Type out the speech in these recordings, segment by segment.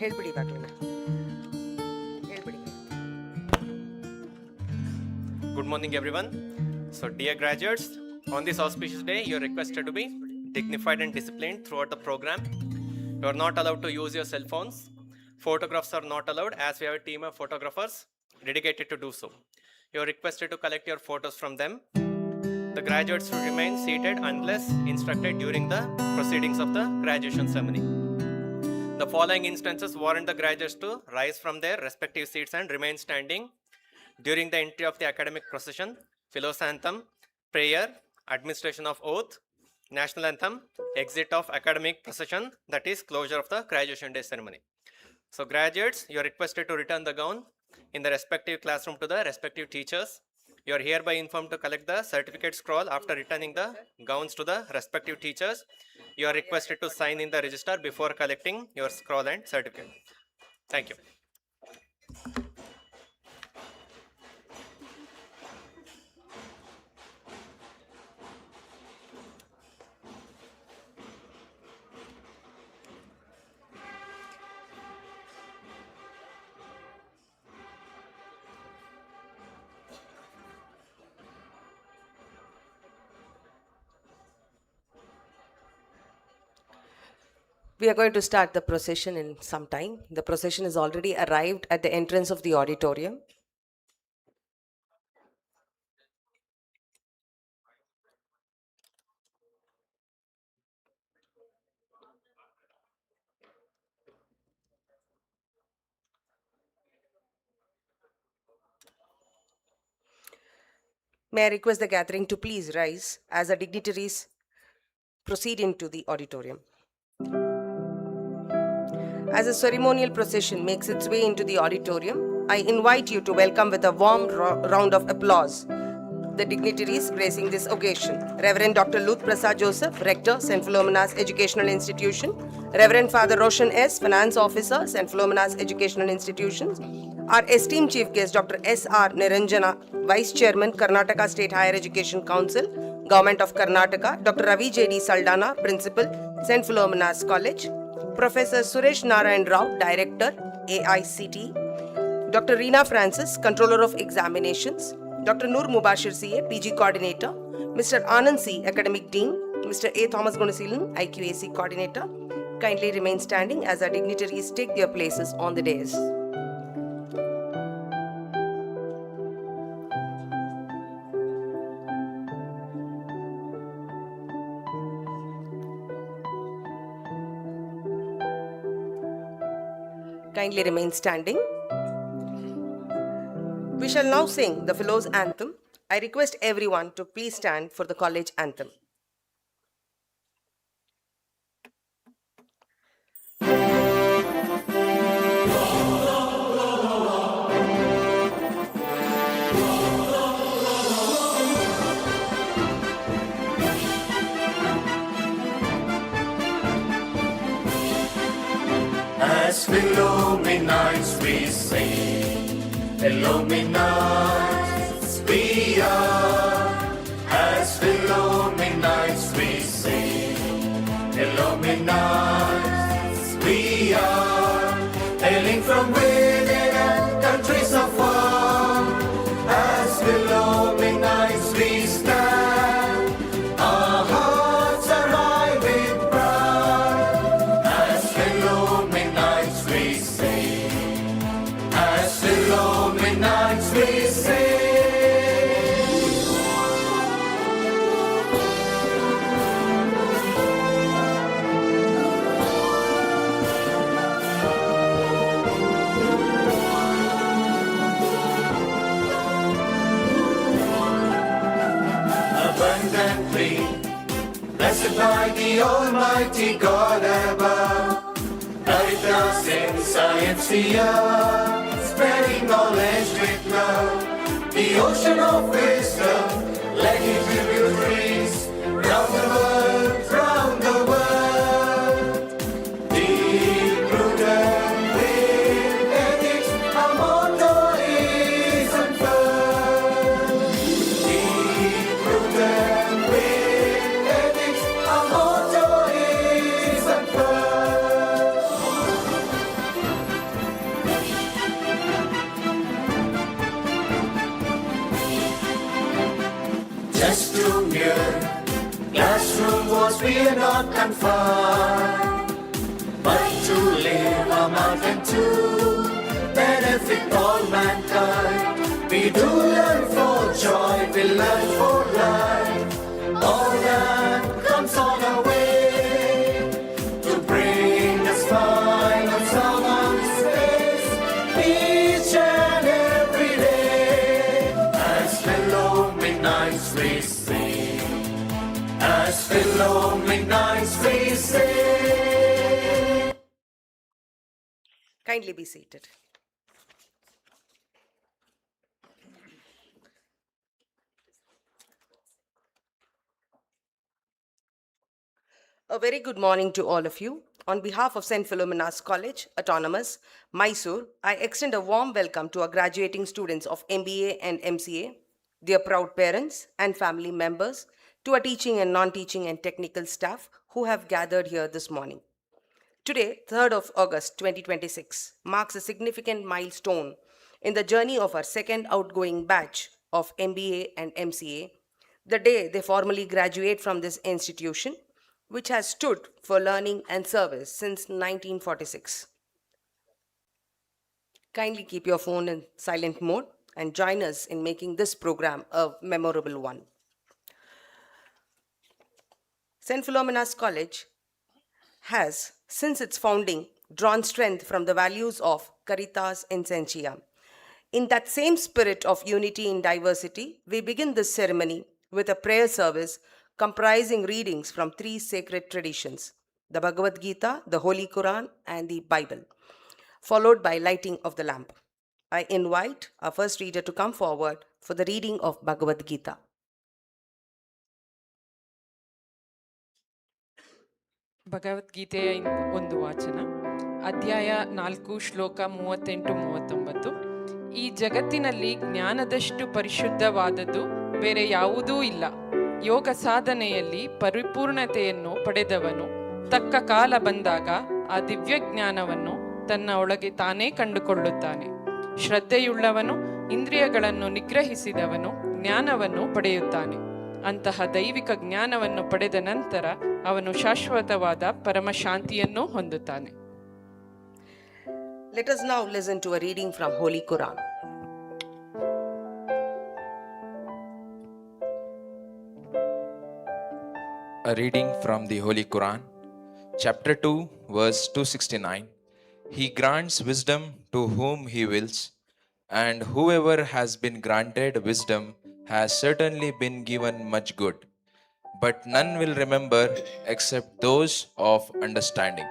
ಹೇಳ್ಬಿಡಿ ಇವಾಗಲೇ ಹೇಳ್ಬಿಡಿ. Good morning, everyone. So, dear graduates, on this auspicious day, you are requested to be dignified and disciplined throughout the program. You are not allowed to use your cell phones. Photographs are not allowed, as we have a team of photographers dedicated to do so. You are requested to collect your photos from them. The graduates should remain seated unless instructed during the proceedings of the graduation ceremony. The following instances warrant the graduates to rise from their respective seats and remain standing during the entry of the academic procession, Philosantham, prayer, administration of oath, national anthem, exit of academic procession, that is closure of the graduation day ceremony. So graduates, you are requested to return the gown in the respective classroom to the respective teachers. You are hereby informed to collect the certificate scroll after returning the gowns to the respective teachers. You are requested to sign in the register before collecting your scroll and certificate. Thank you. We are going to start the procession in some time. The procession has already arrived at the entrance of the auditorium. May I request the gathering to please rise as the dignitaries proceed into the auditorium. As a ceremonial procession makes its way into the auditorium, I invite you to welcome with a warm round of applause the dignitaries gracing this occasion. Reverend Dr. Luth Prasad Joseph, Rector, St. Philomena's Educational Institution. Reverend Father Roshan S., Finance Officer, St. Philomena's Educational Institutions. Our esteemed Chief Guest, Dr. S.R. Niranjana, Vice Chairman, Karnataka State Higher Education Council, Government of Karnataka. Dr. Ravi J.D. Saldana, Principal, St. Philomena's College. Professor Suresh Narayan Rao, Director, AICT. Dr. Reena Francis, Controller of Examinations. Dr. Noor Mubashir CA, PG Coordinator. Mr. Anand C, Academic Dean. Mr. A. Thomas Gunasilan, IQAC Coordinator. Kindly remain standing as our dignitaries take their places on the dais. Kindly remain standing. We shall now sing the Fellows' Anthem. I request everyone to please stand for the college anthem. As Philomenites we sing, Philomenites we are. As Philomenites we sing, Philomenites we are. Hailing from within and countries afar, as Philomenites we stand. Our hearts are high with pride, as Philomenites we sing, as Philomenites we sing. Abundantly, blessed by the Almighty God above, guide us in science here, spreading knowledge with love. The ocean of wisdom, let it tribute trees round the world, round the world. Deep prudent with ethics, our motto is unfurled. Deep prudent with ethics, our motto is unfurled. fear. Classroom walls we are not confined, but to live a mountain to benefit all mankind. We do learn for joy, we learn for life. All that comes on our way to bring us fine on someone's face each and every day. As fellow midnights we sing, as fellow midnights we sing. Kindly be seated. A very good morning to all of you. On behalf of St. PHILOMENA'S College, Autonomous, Mysore, I extend a warm welcome to our graduating students of MBA and MCA, their proud parents and family members, to our teaching and non-teaching and technical staff who have gathered here this morning. Today, 3rd of August 2026, marks a significant milestone in the journey of our second outgoing batch of MBA and MCA, the day they formally graduate from this institution, which has stood for learning and service since 1946. Kindly keep your phone in silent mode and join us in making this program a memorable one. St. Philomena's College has, since its founding, drawn strength from the values of Caritas Essentia. In that same spirit of unity in diversity, we begin this ceremony with a prayer service comprising readings from 3 sacred traditions, the Bhagavad Gita, the Holy Quran, and the Bible, followed by lighting of the lamp. I invite our first reader to come forward for the reading of Bhagavad Gita. ಭಗವದ್ಗೀತೆಯ ಒಂದು ವಾಚನ, ಅಧ್ಯಾಯ 4 ಶ್ಲೋಕ 38-39. ಈ ಜಗತ್ತಿನಲ್ಲಿ ಜ್ಞಾನದಷ್ಟು ಪರಿಶುದ್ಧವಾದದ್ದು ಬೇರೆ ಯಾವುದೂ ಇಲ್ಲ. ಯೋಗ ಸಾಧನೆಯಲ್ಲಿ ಪರಿಪೂರ್ಣತೆಯನ್ನು ಪಡೆದವನು ತಕ್ಕ ಕಾಲ ಬಂದಾಗ ಆ ದಿವ್ಯ ಜ್ಞಾನವನ್ನು ತನ್ನ ಒಳಗೆ ತಾನೇ ಕಂಡುಕೊಳ್ಳುತ್ತಾನೆ. ಶ್ರದ್ಧೆಯುಳ್ಳವನು, ಇಂದ್ರಿಯಗಳನ್ನು ನಿಗ್ರಹಿಸಿದವನು ಜ್ಞಾನವನ್ನು ಪಡೆಯುತ್ತಾನೆ. ಅಂತಹ ದೈವಿಕ ಜ್ಞಾನವನ್ನು ಪಡೆದ ನಂತರ ಅವನು ಶಾಶ್ವತವಾದ ಪರಮಶಾಂತಿಯನ್ನು ಹೊಂದುತ್ತಾನೆ. Let us now listen to a reading from Holy Quran. A reading from the Holy Quran, chapter 2, verse 269. He grants wisdom to whom he wills, and whoever has been granted wisdom has certainly been given much good, but none will remember except those of understanding.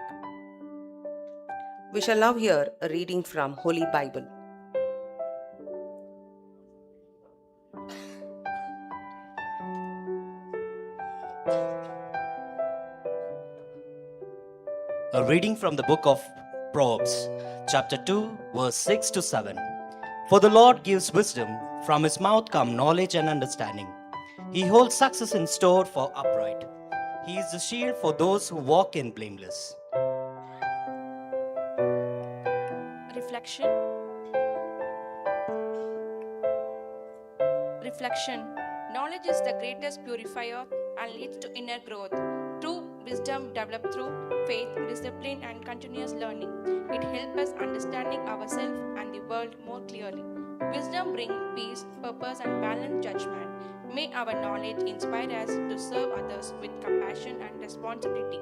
We shall now hear a reading from Holy Bible. A reading from the book of Proverbs, chapter 2, verse 6-7. For the Lord gives wisdom, from his mouth come knowledge and understanding. He holds success in store for upright. He is the shield for those who walk in blameless. Reflection. Knowledge is the greatest purifier and leads to inner growth. True wisdom developed through faith, discipline, and continuous learning. It helps us understanding ourselves and the world more clearly. Wisdom brings peace, purpose, and balanced judgment. May our knowledge inspire us to serve others with compassion and responsibility.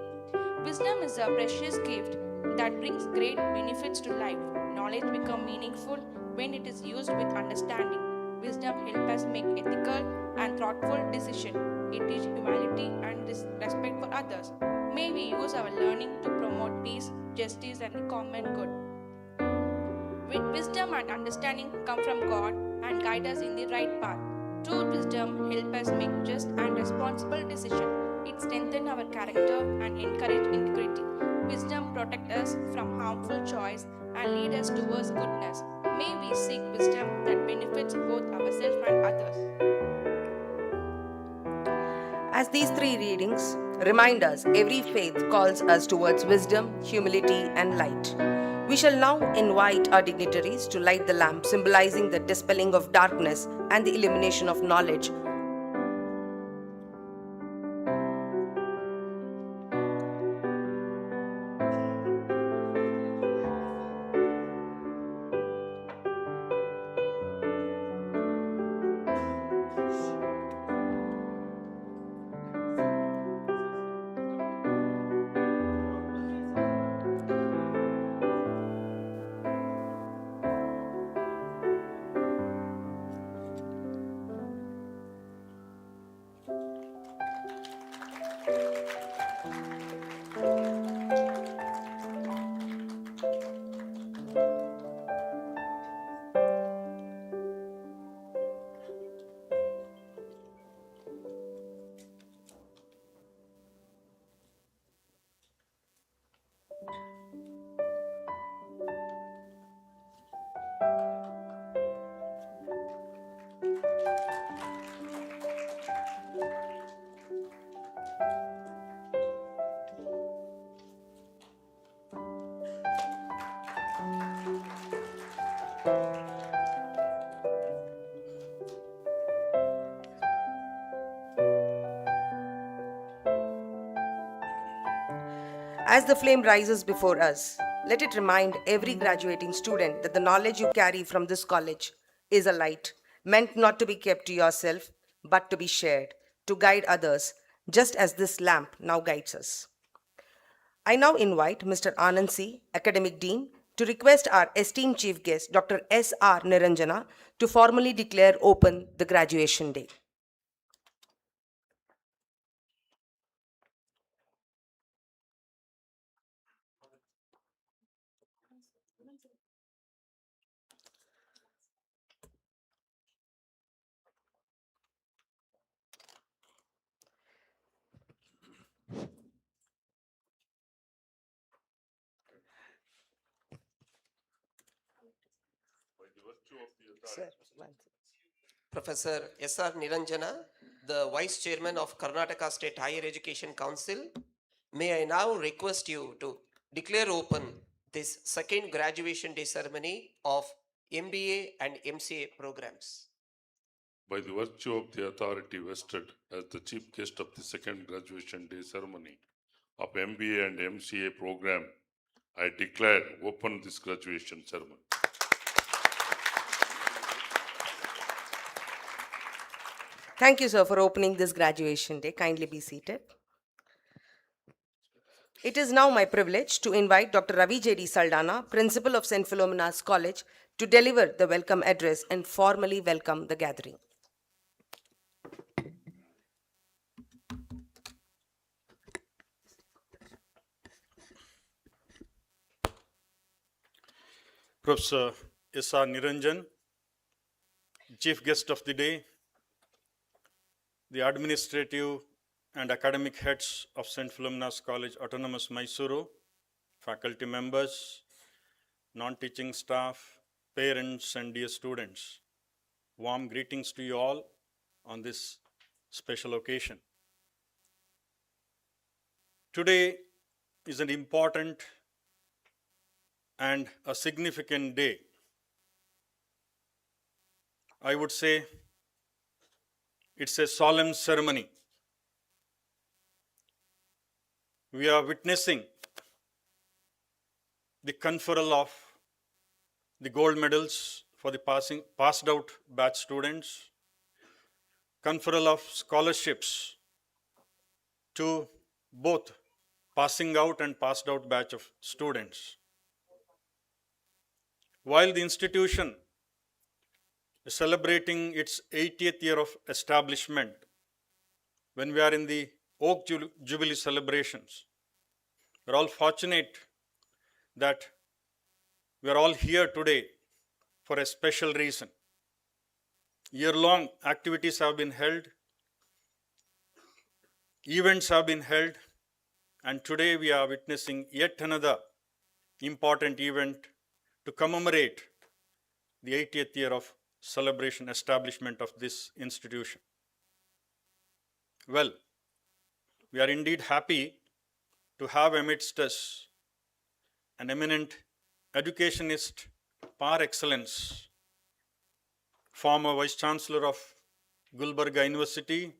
Wisdom is a precious gift that brings great benefits to life. Knowledge becomes meaningful when it is used with understanding. Wisdom helps us make ethical and thoughtful decisions. It teaches humility and respect for others. May we use our learning to promote peace, justice, and the common good. With wisdom and understanding come from God and guide us in the right path. True wisdom helps us make just and responsible decisions. It strengthens our character and encourages integrity. Wisdom protects us from harmful choice and leads us towards goodness. May we seek wisdom that benefits both ourselves and others. As these 3 readings remind us, every faith calls us towards wisdom, humility, and light. We shall now invite our dignitaries to light the lamp, symbolizing the dispelling of darkness and the illumination of knowledge. As the flame rises before us, let it remind every graduating student that the knowledge you carry from this college is a light meant not to be kept to yourself, but to be shared, to guide others, just as this lamp now guides us. I now invite Mr. Anand C., Academic Dean, to request our esteemed chief guest, Dr. S.R. Niranjana, to formally declare open the graduation day. Sir, Professor S.R. Niranjana, the Vice Chairman of Karnataka State Higher Education Council, may I now request you to declare open this second graduation day ceremony of MBA and MCA programs. By the virtue of the authority vested as the chief guest of the second graduation day ceremony of MBA and MCA program, I declare open this graduation ceremony. Thank you, sir, for opening this graduation day. Kindly be seated. It is now my privilege to invite Dr. Ravi J.D. Saldana, Principal of St. Philomena's College, to deliver the welcome address and formally welcome the gathering. Professor S.R. Niranjan, Chief Guest of the Day, the administrative and academic heads of St. Philomena's College, Autonomous Mysuru, faculty members, non-teaching staff, parents, and dear students. Warm greetings to you all on this special occasion. Today is an important and a significant day. I would say it's a solemn ceremony. We are witnessing the conferral of the gold medals for the passed out batch students, conferral of scholarships to both passing out and passed out batch of students. While the institution is celebrating its 80th year of establishment, when we are in the Oak Jubilee celebrations, we're all fortunate that we are all here today for a special reason. Year-long activities have been held, events have been held, and today we are witnessing yet another important event to commemorate the 80th year of celebration establishment of this institution. Well, we are indeed happy to have amidst us an eminent educationist par excellence, former Vice Chancellor of Gulbarga University,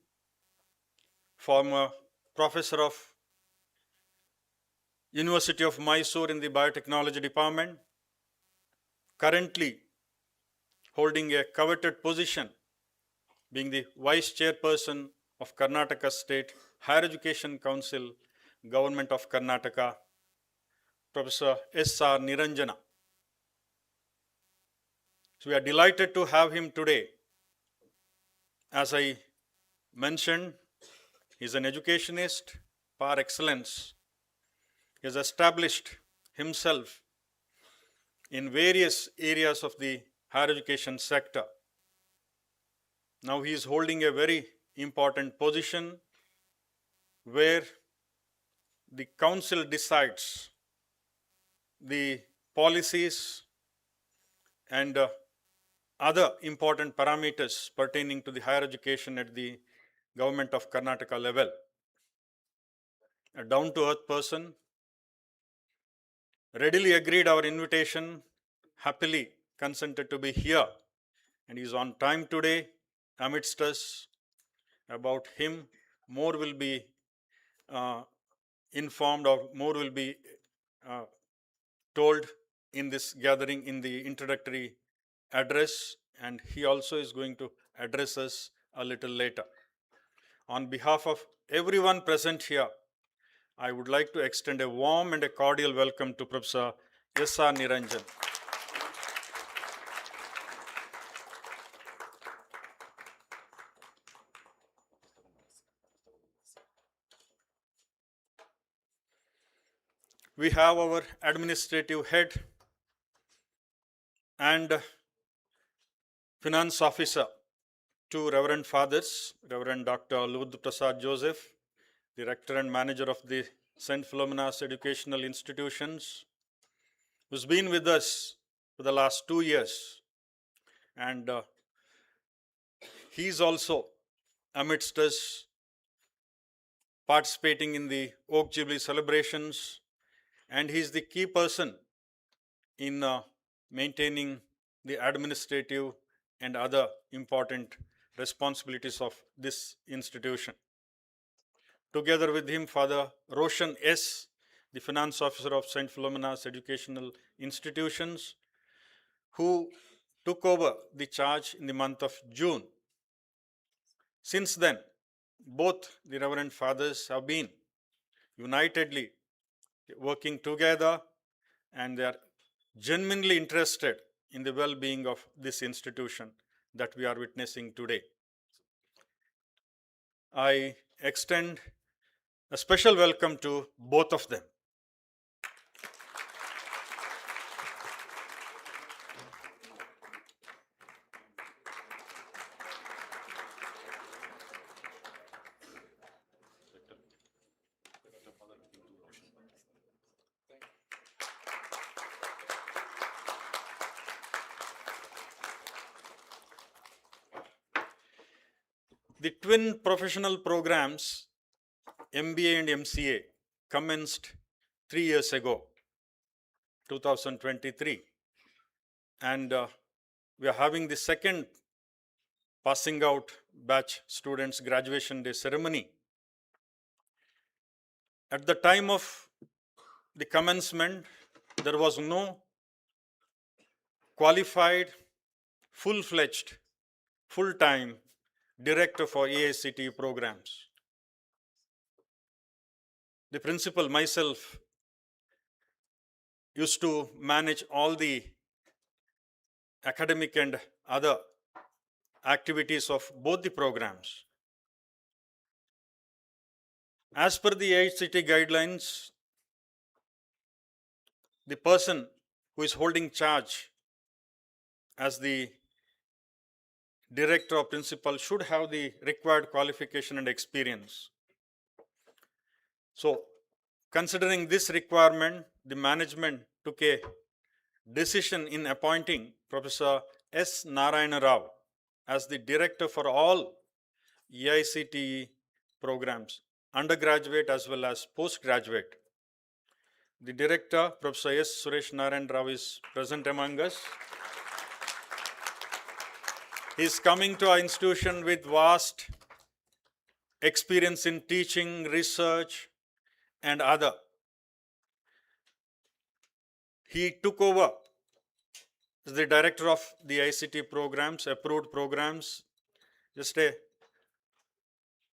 former Professor of University of Mysore in the Biotechnology Department, currently holding a coveted position, being the Vice Chairperson of Karnataka State Higher Education Council, Government of Karnataka, Professor S.R. Niranjana. So we are delighted to have him today. As I mentioned, He is an educationist par excellence. He has established himself in various areas of the higher education sector. Now he is holding a very important position where the council decides the policies and other important parameters pertaining to the higher education at the government of Karnataka level. A down-to-earth person, readily agreed our invitation, happily consented to be here, and he is on time today amidst us. About him, more will be informed or more will be told in this gathering in the introductory address, and he also is going to address us a little later. On behalf of everyone present here, I would like to extend a warm and a cordial welcome to Professor S.R. Niranjan. We have our administrative head and finance officer, two Reverend Fathers, Reverend Dr. Ludh Prasad Joseph, the rector and manager of the St. PHILOMENA'S educational institutions, who's been with us for the last 2 years. And he's also amidst us participating in the Oak Jubilee celebrations, and he's the key person in maintaining the administrative and other important responsibilities of this institution. Together with him, Father Roshan S., the finance officer of St. PHILOMENA'S educational institutions, who took over the charge in the month of June. Since then, both the Reverend Fathers have been unitedly working together, and they are genuinely interested in the well-being of this institution that we are witnessing today. I extend a special welcome to both of them. The twin professional programs, MBA and MCA, commenced 3 years ago, 2023. And we are having the second passing out batch students graduation day ceremony. At the time of the commencement, there was no qualified, full-fledged, full-time director for AICTE programs. The principal, myself, used to manage all the academic and other activities of both the programs. As per the AICTE guidelines, the person who is holding charge as the director or principal should have the required qualification and experience. So, considering this requirement, the management took a decision in appointing Professor S. Narayana Rao as the director for all AICTE programs, undergraduate as well as postgraduate. The director, Professor S. Suresh Narayan Rao, is present among us. He is coming to our institution with vast experience in teaching, research, and other. He took over as the director of the ICT programs, approved programs, just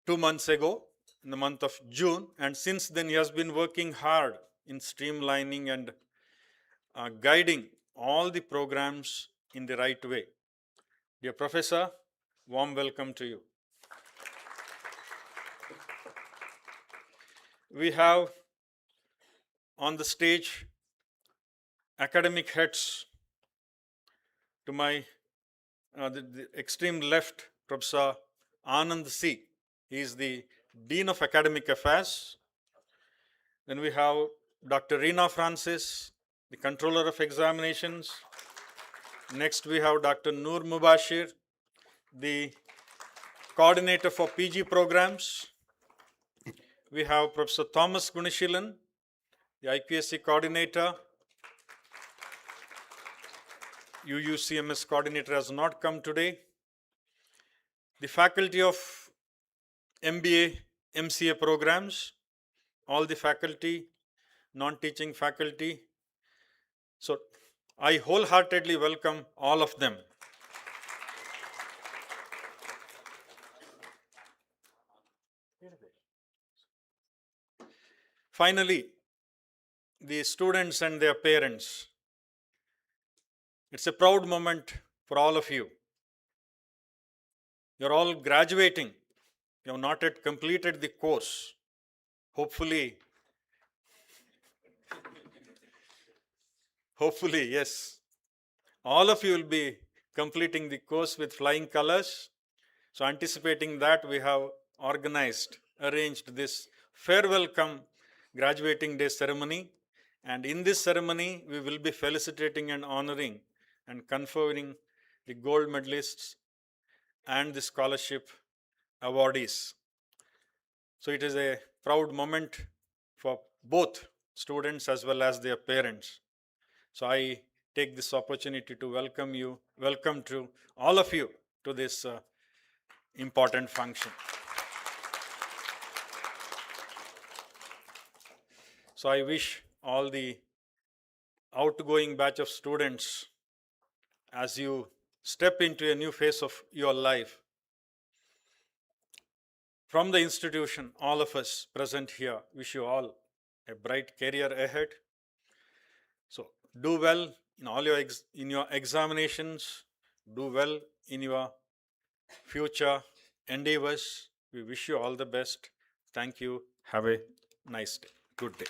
2 months ago, in the month of June, and since then he has been working hard in streamlining and guiding all the programs in the right way. Dear Professor, warm welcome to you. we have on the stage academic heads. To my the extreme left, Professor Anand C. He is the Dean of Academic Affairs. Then we have Dr. Reena Francis, the Controller of Examinations. Next we have Dr. Noor Mubashir, the Coordinator for PG programs. We have Professor Thomas Gunishilan, the IPSC Coordinator. UUCMS Coordinator has not come today. The faculty of MBA MCA programs, all the faculty, non-teaching faculty. So I wholeheartedly welcome all of them. Finally, the students and their parents. It's a proud moment for all of you. You're all graduating. You have not yet completed the course. Hopefully, yes. All of you will be completing the course with flying colors. So anticipating that, we have arranged this farewell come graduating day ceremony. And in this ceremony, we will be felicitating and honoring and conferring the gold medalists and the scholarship awardees. So it is a proud moment for both students as well as their parents. So I take this opportunity to welcome to all of you to this important function. So I wish all the outgoing batch of students, as you step into a new phase of your life, from the institution, all of us present here wish you all a bright career ahead. So do well in all your examinations, do well in your future endeavors. We wish you all the best. Thank you. Have a nice day. Good day.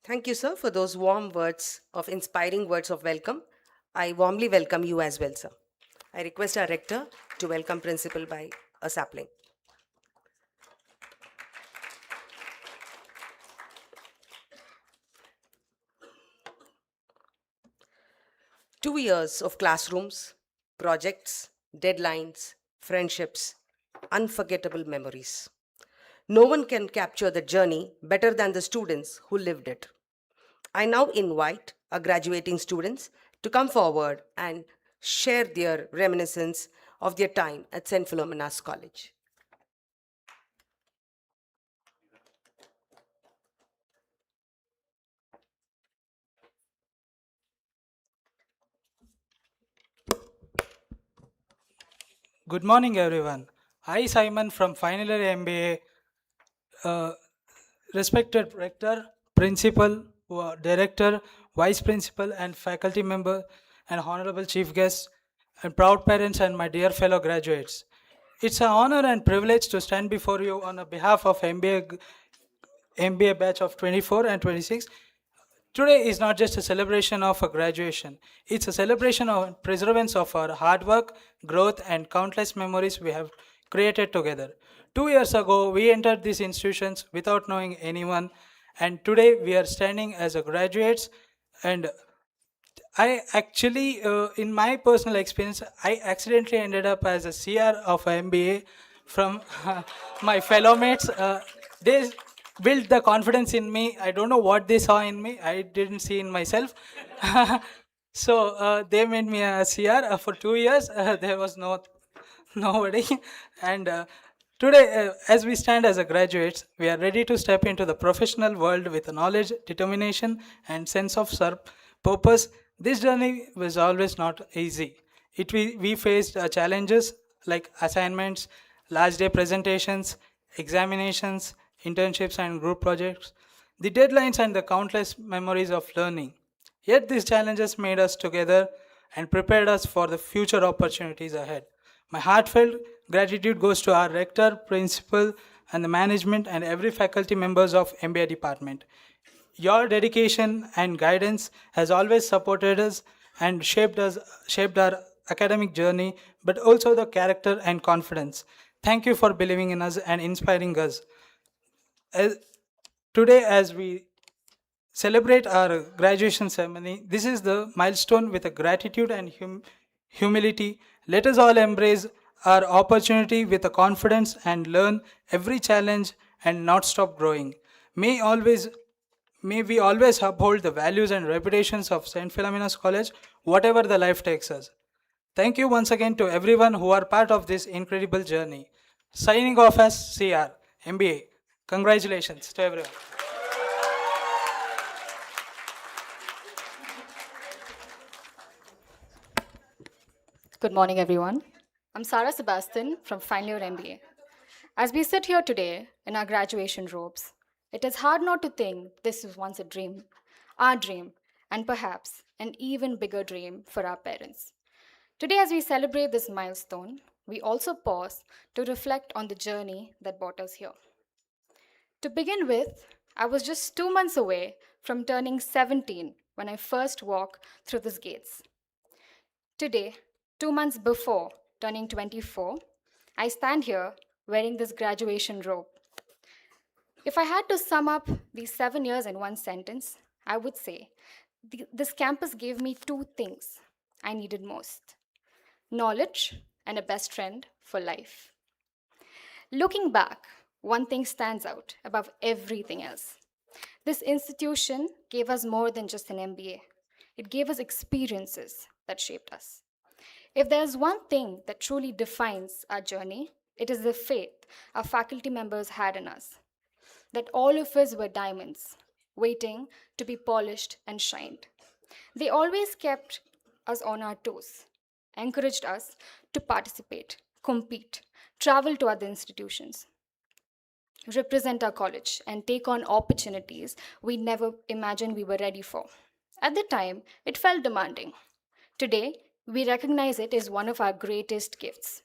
Thank you, sir, for those warm words of inspiring words of welcome. I warmly welcome you as well, sir. I request our rector to welcome principal by a sapling. Two years of classrooms, projects, deadlines, friendships, unforgettable memories. No one can capture the journey better than the students who lived it. I now invite our graduating students to come forward and share their reminiscence of their time at St. Philomena's College. Good morning, everyone. I, Simon, from final year MBA, respected rector, principal, director, vice principal, and faculty member, and honorable chief guests, and proud parents, and my dear fellow graduates. It's an honor and privilege to stand before you on behalf of MBA batch of 24 and 26. Today is not just a celebration of a graduation. It's a celebration of preservance of our hard work, growth, and countless memories we have created together. 2 years ago, we entered these institutions without knowing anyone, and today we are standing as a graduates. And I actually, in my personal experience, I accidentally ended up as a CR of MBA from my fellow mates. They built the confidence in me. I don't know what they saw in me. I didn't see in myself. So they made me a CR for 2 years. There was nobody. And today, as we stand as a graduates, we are ready to step into the professional world with knowledge, determination, and sense of purpose. This journey was always not easy. We faced challenges like assignments, last day presentations, examinations, internships, and group projects, the deadlines, and the countless memories of learning. Yet these challenges made us together and prepared us for the future opportunities ahead. My heartfelt gratitude goes to our rector, principal, and the management and every faculty members of MBA department. Your dedication and guidance has always supported us and shaped our academic journey, but also the character and confidence. Thank you for believing in us and inspiring us. As- Today, as we celebrate our graduation ceremony, this is the milestone with a gratitude and humility. Let us all embrace our opportunity with a confidence and learn every challenge and not stop growing. May we always uphold the values and reputations of St. Philomena's College, whatever the life takes us. Thank you once again to everyone who are part of this incredible journey. Signing off as CR, MBA. Congratulations to everyone. Good morning, everyone. I'm Sarah Sebastian from Final Year MBA. As we sit here today in our graduation robes, it is hard not to think this was once a dream, our dream, and perhaps an even bigger dream for our parents. Today, as we celebrate this milestone, we also pause to reflect on the journey that brought us here. To begin with, I was just 2 months away from turning 17 when I first walked through these gates. Today, 2 months before turning 24, I stand here wearing this graduation robe. If I had to sum up these 7 years in one sentence, I would say this campus gave me two things I needed most: knowledge and a best friend for life. Looking back, one thing stands out above everything else. This institution gave us more than just an MBA. It gave us experiences that shaped us. If there's one thing that truly defines our journey, it is the faith our faculty members had in us. That all of us were diamonds, waiting to be polished and shined. They always kept us on our toes, encouraged us to participate, compete, travel to other institutions, represent our college, and take on opportunities we never imagined we were ready for. At the time, it felt demanding. Today, we recognize it as one of our greatest gifts.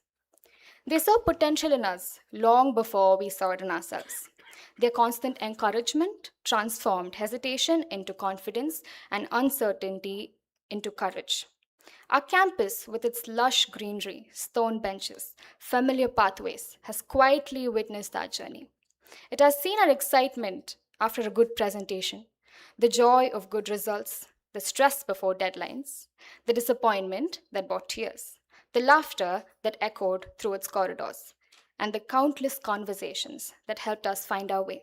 They saw potential in us long before we saw it in ourselves. Their constant encouragement transformed hesitation into confidence and uncertainty into courage. Our campus, with its lush greenery, stone benches, familiar pathways, has quietly witnessed our journey. It has seen our excitement after a good presentation, the joy of good results, the stress before deadlines, the disappointment that brought tears, the laughter that echoed through its corridors, and the countless conversations that helped us find our way.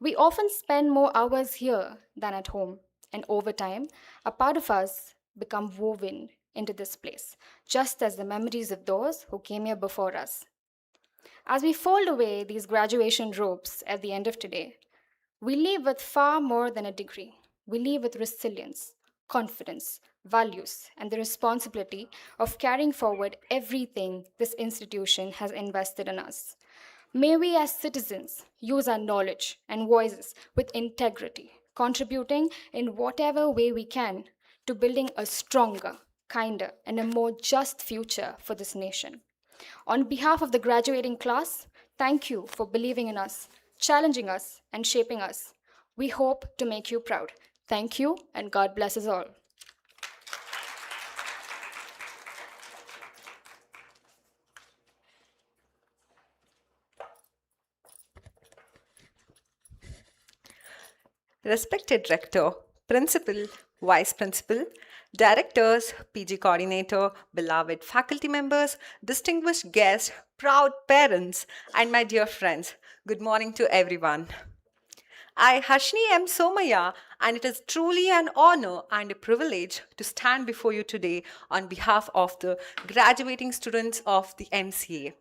We often spend more hours here than at home, and over time, a part of us become woven into this place, just as the memories of those who came here before us. As we fold away these graduation robes at the end of today, we leave with far more than a degree. We leave with resilience, confidence, values, and the responsibility of carrying forward everything this institution has invested in us. May we as citizens use our knowledge and voices with integrity, contributing in whatever way we can to building a stronger, kinder, and a more just future for this nation. On behalf of the graduating class, thank you for believing in us, challenging us, and shaping us. We hope to make you proud. Thank you, and God bless us all. Respected Rector, Principal, Vice Principal, Directors, PG Coordinator, beloved faculty members, distinguished guests, proud parents, and my dear friends, good morning to everyone. I, Harshini M. Somaya, and it is truly an honor and a privilege to stand before you today on behalf of the graduating students of the MCA.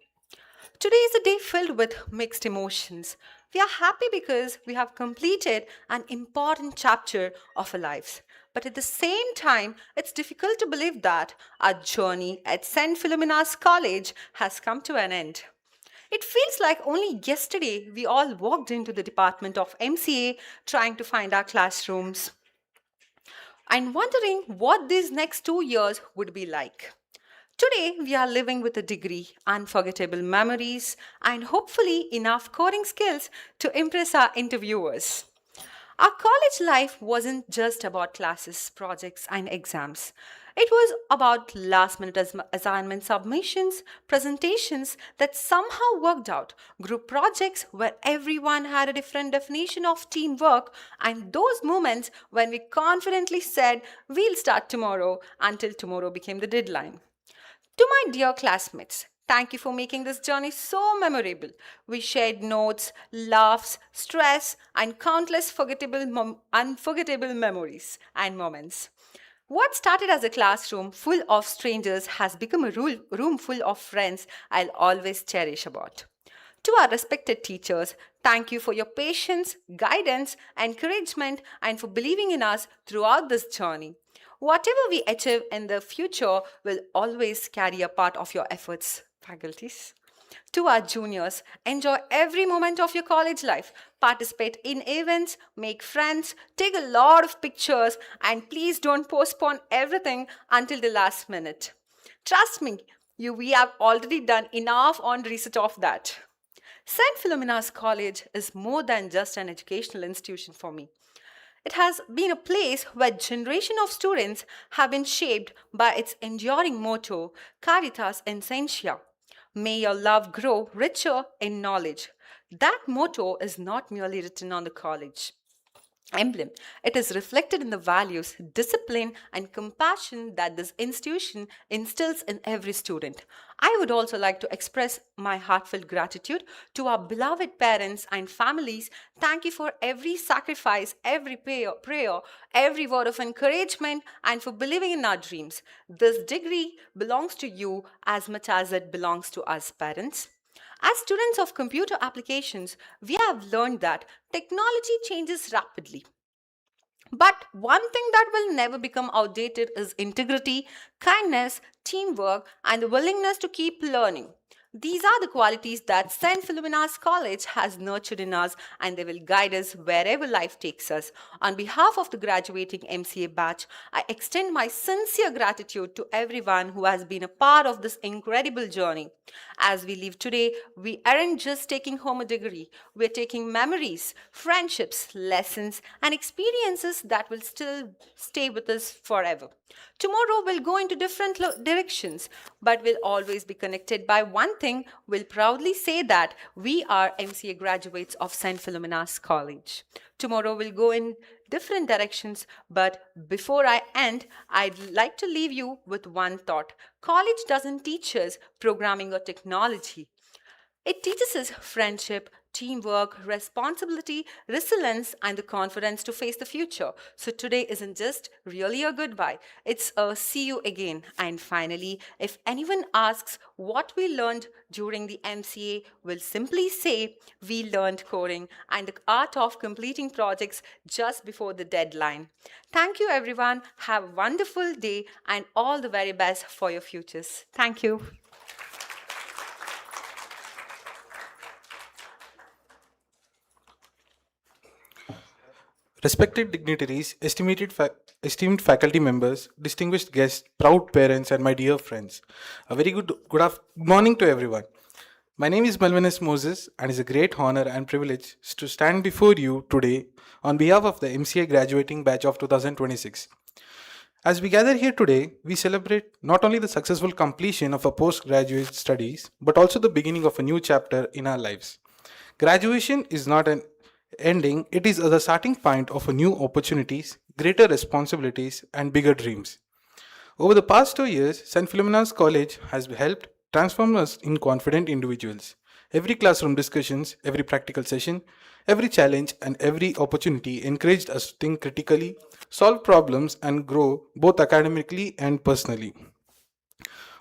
Today is a day filled with mixed emotions. We are happy because we have completed an important chapter of our lives. But at the same time, it's difficult to believe that our journey at St. Philomena's College has come to an end. It feels like only yesterday we all walked into the department of MCA trying to find our classrooms and wondering what these next 2 years would be like. Today, we are living with a degree, unforgettable memories, and hopefully enough coding skills to impress our interviewers. Our college life wasn't just about classes, projects, and exams. It was about last minute assignment submissions, presentations that somehow worked out, group projects where everyone had a different definition of teamwork, and those moments when we confidently said, "We'll start tomorrow," until tomorrow became the deadline. To my dear classmates, thank you for making this journey so memorable. We shared notes, laughs, stress, and countless unforgettable memories and moments. What started as a classroom full of strangers has become a room full of friends I'll always cherish about. To our respected teachers, thank you for your patience, guidance, encouragement, and for believing in us throughout this journey. Whatever we achieve in the future will always carry a part of your efforts, faculties. To our juniors, enjoy every moment of your college life. Participate in events, make friends, take a lot of pictures, and please don't postpone everything until the last minute. Trust me, we have already done enough on research of that. St. Philomena's College is more than just an educational institution for me. It has been a place where generations of students have been shaped by its enduring motto, Caritas Essentia. May your love grow richer in knowledge. That motto is not merely written on the college emblem. It is reflected in the values, discipline, and compassion that this institution instills in every student. I would also like to express my heartfelt gratitude to our beloved parents and families. Thank you for every sacrifice, every prayer, every word of encouragement, and for believing in our dreams. This degree belongs to you as much as it belongs to us, parents. As students of computer applications, we have learned that technology changes rapidly. But one thing that will never become outdated is integrity, kindness, teamwork, and the willingness to keep learning. These are the qualities that St. Philomena's College has nurtured in us, and they will guide us wherever life takes us. On behalf of the graduating MCA batch, I extend my sincere gratitude to everyone who has been a part of this incredible journey. As we leave today, we aren't just taking home a degree, we're taking memories, friendships, lessons, and experiences that will still stay with us forever. Tomorrow we'll go into different directions, but we'll always be connected by one thing. We'll proudly say that we are MCA graduates of St. Philomena's College. Tomorrow we'll go in different directions, but before I end, I'd like to leave you with one thought. College doesn't teach us programming or technology. It teaches us friendship, teamwork, responsibility, resilience, and the confidence to face the future. So today isn't just really a goodbye, it's a see you again. And finally, if anyone asks what we learned during the MCA, we'll simply say we learned coding and the art of completing projects just before the deadline. Thank you, everyone. Have a wonderful day and all the very best for your futures. Thank you. Respected dignitaries, esteemed faculty members, distinguished guests, proud parents, and my dear friends, a very good morning to everyone. My name is MBA Moses, and it's a great honor and privilege to stand before you today on behalf of the MCA graduating batch of 2026. As we gather here today, we celebrate not only the successful completion of our postgraduate studies, but also the beginning of a new chapter in our lives. Graduation is not an ending, it is the starting point of a new opportunities, greater responsibilities, and bigger dreams. Over the past 2 years, St. Philomena's College has helped transform us in confident individuals. Every classroom discussions, every practical session, every challenge, and every opportunity encouraged us to think critically, solve problems, and grow both academically and personally.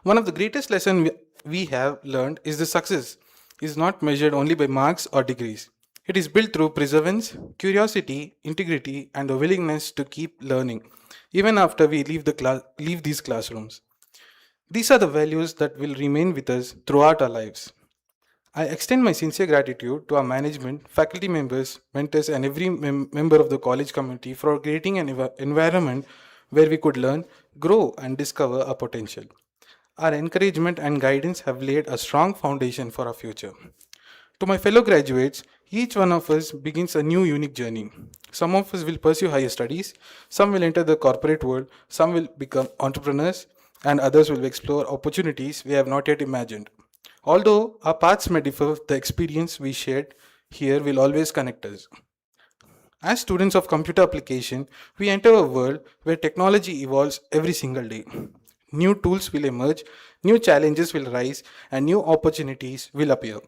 One of the greatest lessons we have learned is the success is not measured only by marks or degrees. It is built through perseverance, curiosity, integrity, and a willingness to keep learning, even after we leave these classrooms. These are the values that will remain with us throughout our lives. I extend my sincere gratitude to our management, faculty members, mentors, and every member of the college community for creating an environment where we could learn, grow, and discover our potential. Our encouragement and guidance have laid a strong foundation for our future. To my fellow graduates, each one of us begins a new unique journey. Some of us will pursue higher studies, some will enter the corporate world, some will become entrepreneurs, and others will explore opportunities we have not yet imagined. Although our paths may differ, the experience we shared here will always connect us. As students of computer application, we enter a world where technology evolves every single day. New tools will emerge, new challenges will rise, and new opportunities will appear.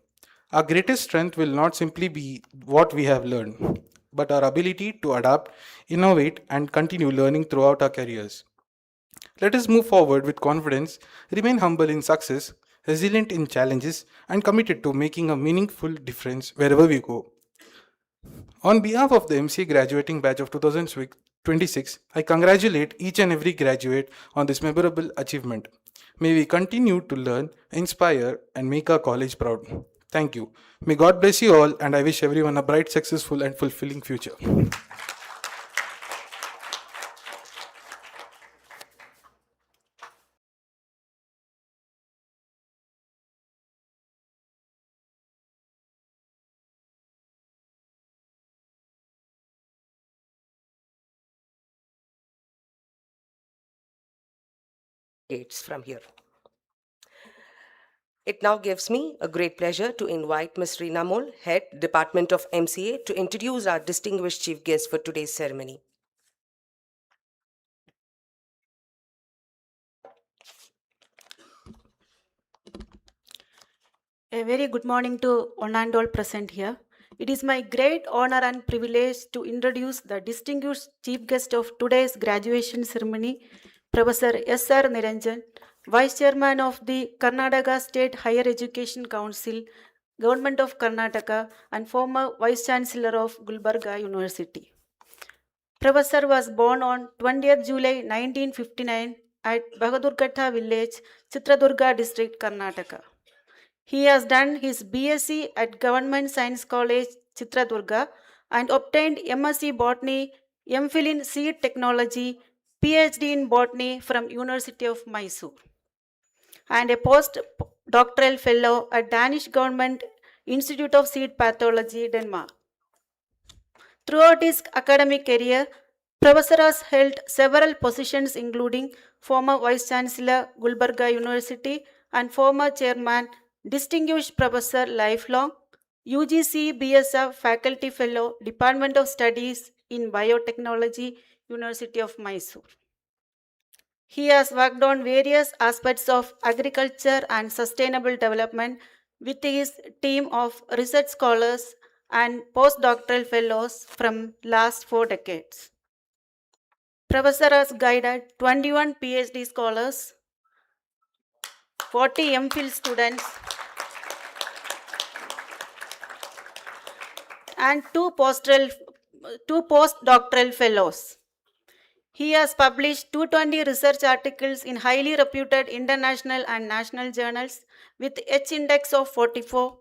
Our greatest strength will not simply be what we have learned, but our ability to adapt, innovate, and continue learning throughout our careers. Let us move forward with confidence, remain humble in success, resilient in challenges, and committed to making a meaningful difference wherever we go. On behalf of the MCA graduating batch of 2026, I congratulate each and every graduate on this memorable achievement. May we continue to learn, inspire, and make our college proud. Thank you. May God bless you all, and I wish everyone a bright, successful, and fulfilling future. Gates from here. It now gives me a great pleasure to invite Ms. Reena Mol, Head, Department of MCA, to introduce our distinguished chief guest for today's ceremony. A very good morning to one and all present here. It is my great honor and privilege to introduce the distinguished chief guest of today's graduation ceremony, Professor S.R. Niranjan, Vice Chairman of the Karnataka State Higher Education Council, Government of Karnataka, and former Vice Chancellor of Gulbarga University. Professor was born on 20th July 1959 at Bahadurghatta village, Chitradurga district, Karnataka. He has done his BSc at Government Science College, Chitradurga, and obtained MSc Botany, MPhil in Seed Technology, PhD in Botany from University of Mysore, and a post-doctoral fellow at Danish Government Institute of Seed Pathology, Denmark. Throughout his academic career, Professor has held several positions including former Vice Chancellor, Gulbarga University, and former Chairman, Distinguished Professor Lifelong, UGC BSF Faculty Fellow, Department of Studies in Biotechnology, University of Mysore. He has worked on various aspects of agriculture and sustainable development with his team of research scholars and postdoctoral fellows from last 4 decades. Professor has guided 21 PhD scholars, 40 MPhil students, and 2 postdoctoral fellows. He has published 220 research articles in highly reputed international and national journals with H index of 44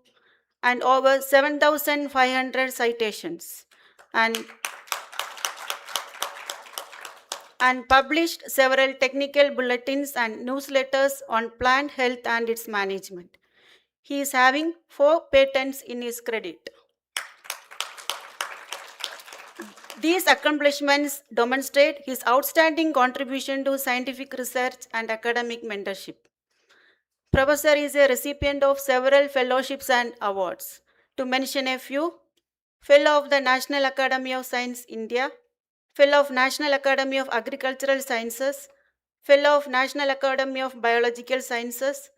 and over 7,500 citations, and published several technical bulletins and newsletters on plant health and its management. He is having 4 patents in his credit. These accomplishments demonstrate his outstanding contribution to scientific research and academic mentorship. Professor is a recipient of several fellowships and awards. To mention a few: Fellow of the National Academy of Science, India, Fellow of National Academy of Agricultural Sciences, Fellow of National Academy of Biological Sciences,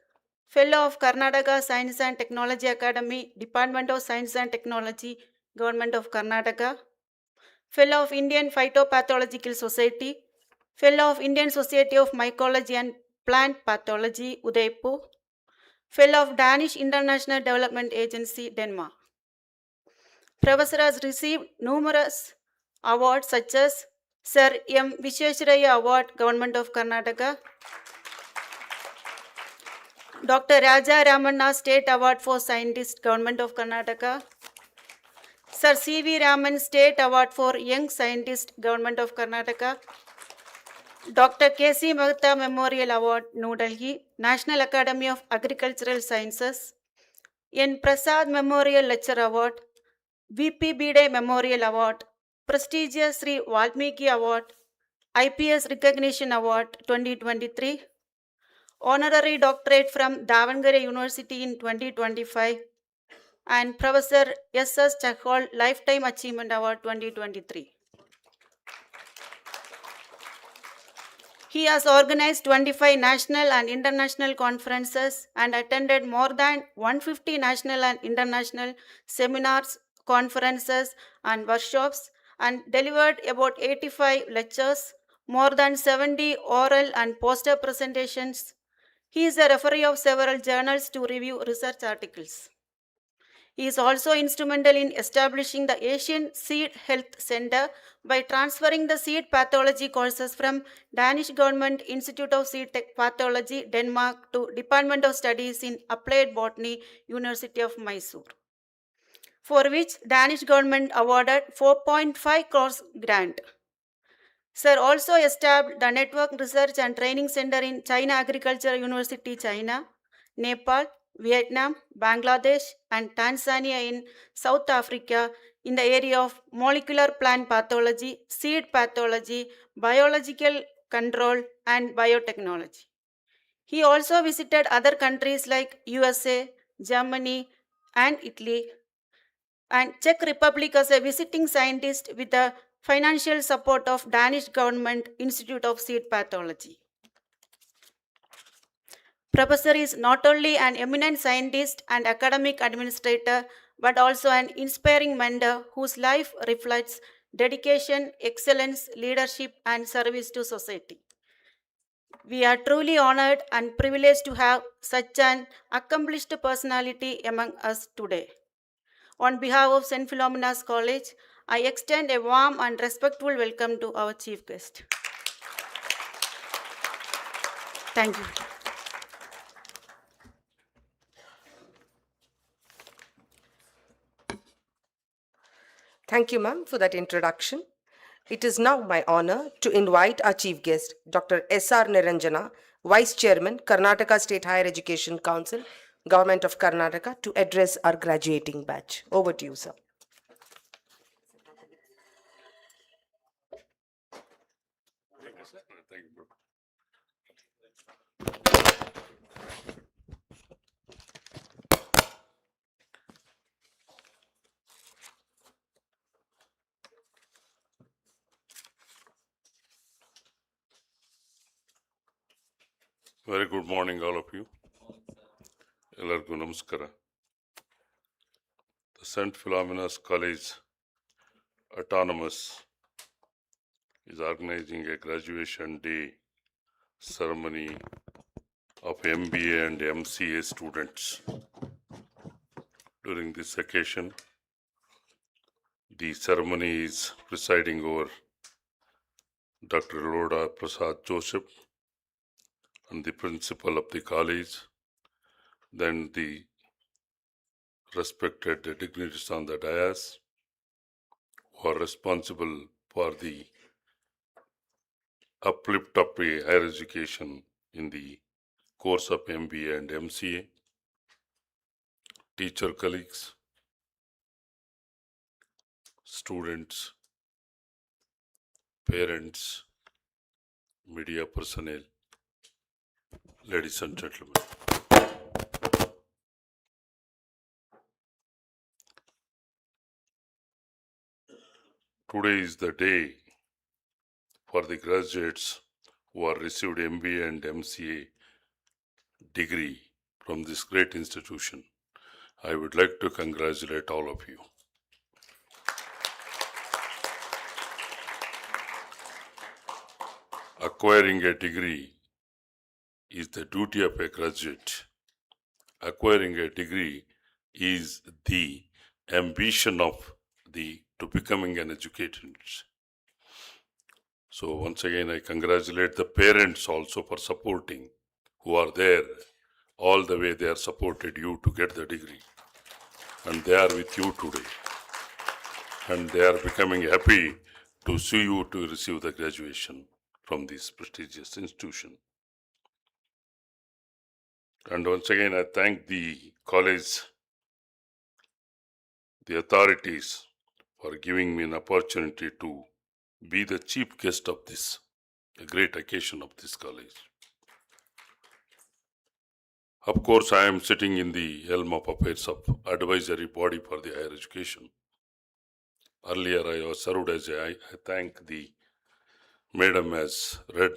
Fellow of Karnataka Science and Technology Academy, Department of Science and Technology, Government of Karnataka, Fellow of Indian Phytopathological Society, Fellow of Indian Society of Mycology and Plant Pathology, Udaipur, Fellow of Danish International Development Agency, Denmark. Professor has received numerous awards such as Sir M. Vishwesvaraya Award, Government of Karnataka, Dr. Raja Ramanna State Award for Scientist, Government of Karnataka, Sir C.V. Raman State Award for Young Scientist, Government of Karnataka, Dr. K.C. Mahta Memorial Award, New Delhi, National Academy of Agricultural Sciences, N. Prasad Memorial Lecture Award, VP Bide Memorial Award, prestigious Sri Valmiki Award, IPS Recognition Award 2023, Honorary Doctorate from Davangere University in 2025, and Professor S.S. Chahal Lifetime Achievement Award 2023. He has organized 25 national and international conferences and attended more than 150 national and international seminars, conferences, and workshops, and delivered about 85 lectures, more than 70 oral and poster presentations. He is a referee of several journals to review research articles. He is also instrumental in establishing the Asian Seed Health Center by transferring the seed pathology courses from Danish Government Institute of Seed Pathology, Denmark, to Department of Studies in Applied Botany, University of Mysore, for which Danish government awarded 4.5 crores grant. Sir also established the Network Research and Training Center in China Agriculture University, China, Nepal, Vietnam, Bangladesh, and Tanzania in South Africa in the area of molecular plant pathology, seed pathology, biological control, and biotechnology. He also visited other countries like USA, Germany, and Italy, and Czech Republic as a visiting scientist with the financial support of Danish Government Institute of Seed Pathology. Professor is not only an eminent scientist and academic administrator, but also an inspiring mentor whose life reflects dedication, excellence, leadership, and service to society. We are truly honored and privileged to have such an accomplished personality among us today. On behalf of St. Philomena's College, I extend a warm and respectful welcome to our chief guest. Thank you. Thank you, ma'am, for that introduction. It is now my honor to invite our chief guest, Dr. S.R. Niranjana, Vice Chairman, Karnataka State Higher Education Council, Government of Karnataka, to address our graduating batch. Over to you, sir. Thank you. Very good morning, all of you. Ellargu namaskara. The St. Philomena's College Autonomous is organizing a graduation day ceremony of MBA and MCA students. During this occasion, the ceremony is presiding over Dr. Loda Prasad Joseph and the principal of the college, then the respected dignitaries on the dais who are responsible for the uplift of higher education in the course of MBA and MCA, teacher colleagues, students, parents, media personnel, ladies and gentlemen. Today is the day for the graduates who are received MBA and MCA degree from this great institution. I would like to congratulate all of you. Acquiring a degree is the duty of a graduate. Acquiring a degree is the ambition of to becoming an educator. So once again, I congratulate the parents also for supporting, who are there all the way. They are supported you to get the degree, and they are with you today, and they are becoming happy to see you to receive the graduation from this prestigious institution. And once again, I thank the college, the authorities for giving me an opportunity to be the chief guest of this, a great occasion of this college. Of course, I am sitting in the helm of affairs of advisory body for the higher education. Earlier, I was served as I thank the madam has read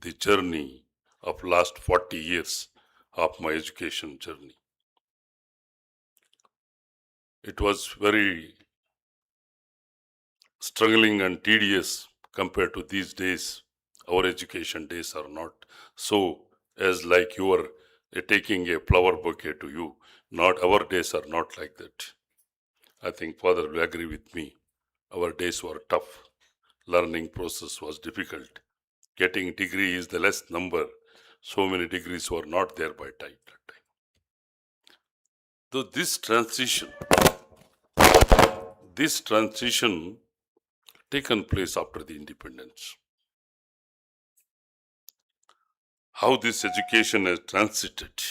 the journey of last 40 years of my education journey. It was very struggling and tedious compared to these days. Our education days are not so as like you are taking a flower bouquet to you. Not our days are not like that. I think Father will agree with me. Our days were tough. Learning process was difficult. Getting degree is the less number. So many degrees were not there by that time. So this transition taken place after the independence. How this education has transited.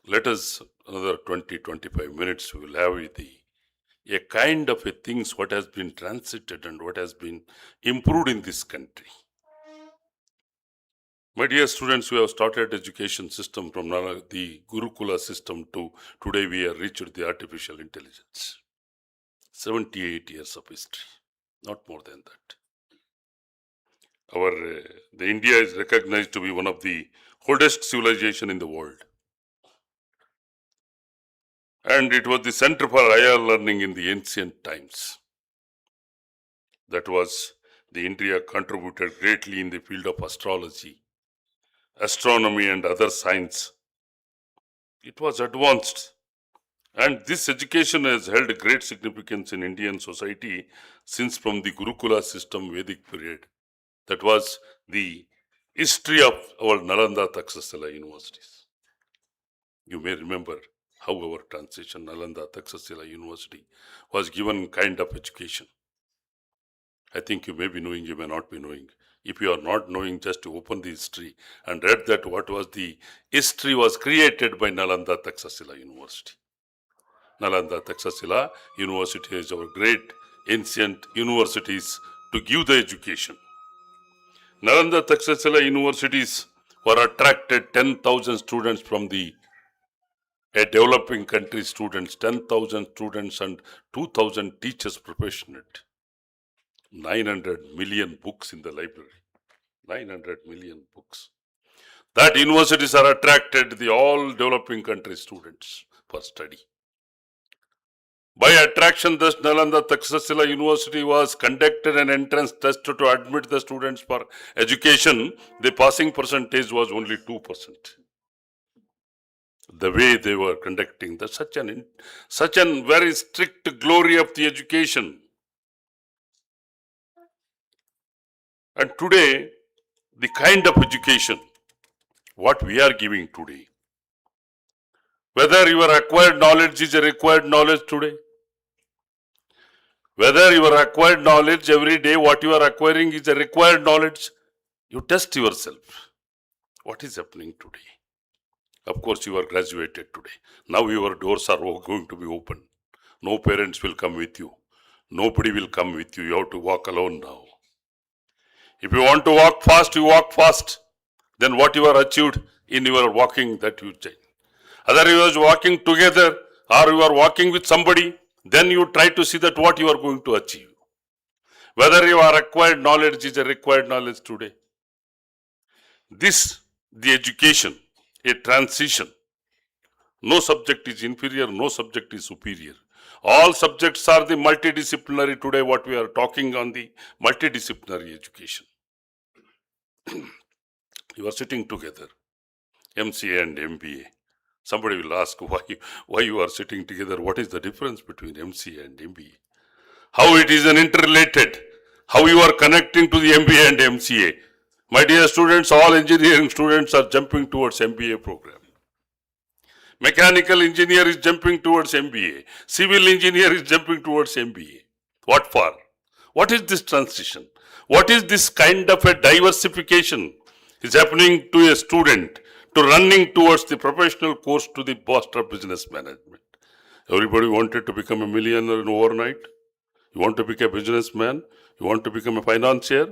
Let us, another 20-25 minutes, we will have a kind of a things what has been transited and what has been improved in this country. My dear students, we have started education system from the Gurukula system to today we have reached the artificial intelligence. 78 years of history, not more than that. The India is recognized to be one of the oldest civilization in the world. And it was the center for higher learning in the ancient times. That was, the India contributed greatly in the field of astrology, astronomy and other science. It was advanced. And this education has held great significance in Indian society since from the Gurukula system Vedic period. That was the history of our Nalanda Takshashila universities. You may remember how our transition Nalanda Takshashila University was given kind of education. I think you may be knowing, you may not be knowing. If you are not knowing, just to open the history and read that what was the history was created by Nalanda Takshashila University. Nalanda Takshashila University is our great ancient universities to give the education. Nalanda Takshashila universities were attracted 10,000 students from a developing country students, 10,000 students and 2,000 teachers proportionate. 900 million books in the library. 900 million books. That universities are attracted the all developing country students for study. By attraction, thus Nalanda Takshashila University was conducted an entrance test to admit the students for education. The passing percentage was only 2%. The way they were conducting such an very strict glory of the education. And today, the kind of education what we are giving today, whether your acquired knowledge is a required knowledge today, whether your acquired knowledge every day, what you are acquiring is a required knowledge, you test yourself. What is happening today? Of course, you are graduated today. Now your doors are going to be open. No parents will come with you. Nobody will come with you. You have to walk alone now. If you want to walk fast, you walk fast. Then what you are achieved in your walking, that you change. Other you are walking together or you are walking with somebody, then you try to see that what you are going to achieve. Whether your acquired knowledge is a required knowledge today. The education, a transition. No subject is inferior, no subject is superior. All subjects are the multidisciplinary today, what we are talking on the multidisciplinary education. You are sitting together, MCA and MBA. Somebody will ask why you are sitting together. What is the difference between MCA and MBA? How it is an interrelated. How you are connecting to the MBA and MCA. My dear students, all engineering students are jumping towards MBA program. Mechanical engineer is jumping towards MBA. Civil engineer is jumping towards MBA. What for? What is this transition? What is this kind of a diversification? is happening to a student to running towards the professional course to the Master of Business Management. Everybody wanted to become a millionaire overnight. You want to become a businessman. You want to become a financier.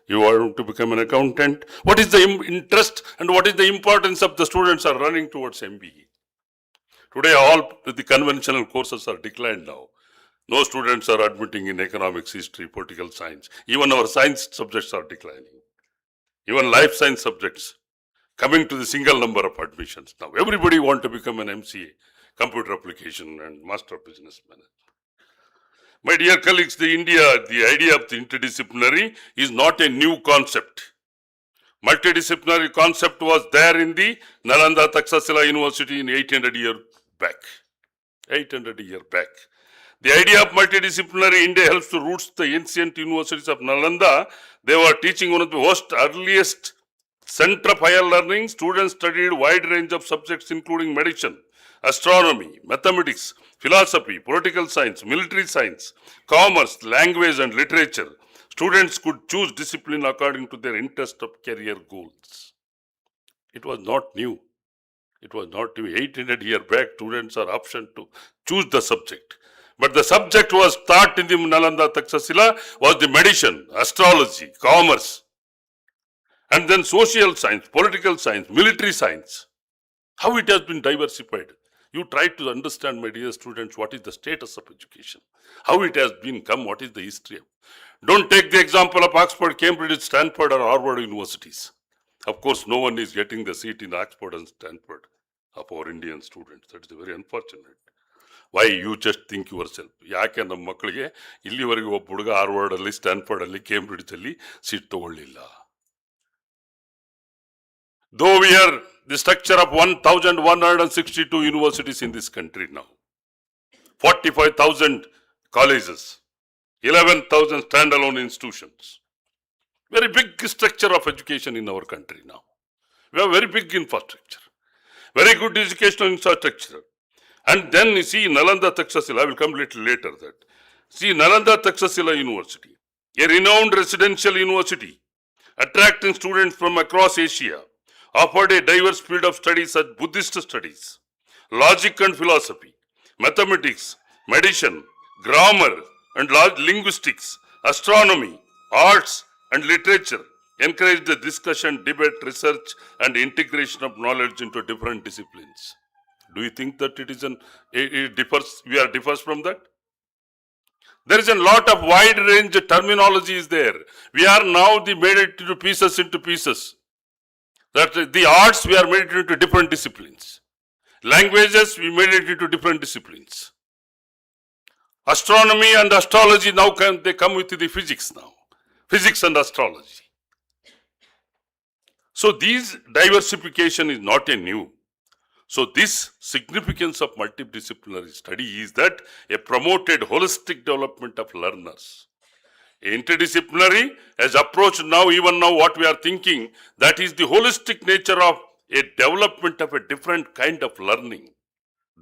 You want to become an accountant. What is the interest and what is the importance of the students are running towards MBA? Today, all the conventional courses are declined now. No students are admitting in economics, history, political science. Even our science subjects are declining. Even life science subjects coming to the single number of admissions now. Everybody want to become an MCA, computer application and Master of Business Management. My dear colleagues, the idea of the interdisciplinary is not a new concept. Multidisciplinary concept was there in the Nalanda Takshashila University in 800 years back. 800 years back. The idea of multidisciplinary India helps to roots the ancient universities of Nalanda. They were teaching one of the most earliest center of higher learning. Students studied wide range of subjects including medicine, astronomy, mathematics, philosophy, political science, military science, commerce, language and literature. Students could choose discipline according to their interest of career goals. It was not new. It was not new. 800 years back, students are option to choose the subject. But the subject was taught in the Nalanda Takshashila was the medicine, astrology, commerce, and then social science, political science, military science. How it has been diversified. You try to understand, my dear students, what is the status of education, how it has been come, what is the history of. Don't take the example of Oxford, Cambridge, Stanford or Harvard universities. Of course, no one is getting the seat in Oxford and Stanford of our Indian students. That is very unfortunate. Why you just think yourself? ಯಾಕೆ ನಮ್ಮ ಮಕ್ಕಳಿಗೆ ಇಲ್ಲಿವರೆಗೂ ಒಬ್ಬ ಹುಡುಗ Harvard ಅಲ್ಲಿ Stanford ಅಲ್ಲಿ Cambridge ಅಲ್ಲಿ seat ತಗೊಳ್ಳಿಲ್ಲ. Though we are the structure of 1,162 universities in this country now, 45,000 colleges, 11,000 standalone institutions. Very big structure of education in our country now. We have very big infrastructure, very good educational infrastructure. And then you see Nalanda Takshashila, I will come a little later that. See Nalanda Takshashila University, a renowned residential university, attracting students from across Asia, offered a diverse field of studies such as Buddhist studies, logic and philosophy, mathematics, medicine, grammar and linguistics, astronomy, arts and literature, encouraged the discussion, debate, research and integration of knowledge into different disciplines. Do you think that it differs from that? There is a lot of wide range terminology is there. We are now made it into pieces. That the arts we are made it into different disciplines. Languages we made it into different disciplines. Astronomy and astrology now they come with the physics now. Physics and astrology. So these diversification is not a new. So this significance of multidisciplinary study is that a promoted holistic development of learners. Interdisciplinary as approach now, even now what we are thinking, that is the holistic nature of a development of a different kind of learning.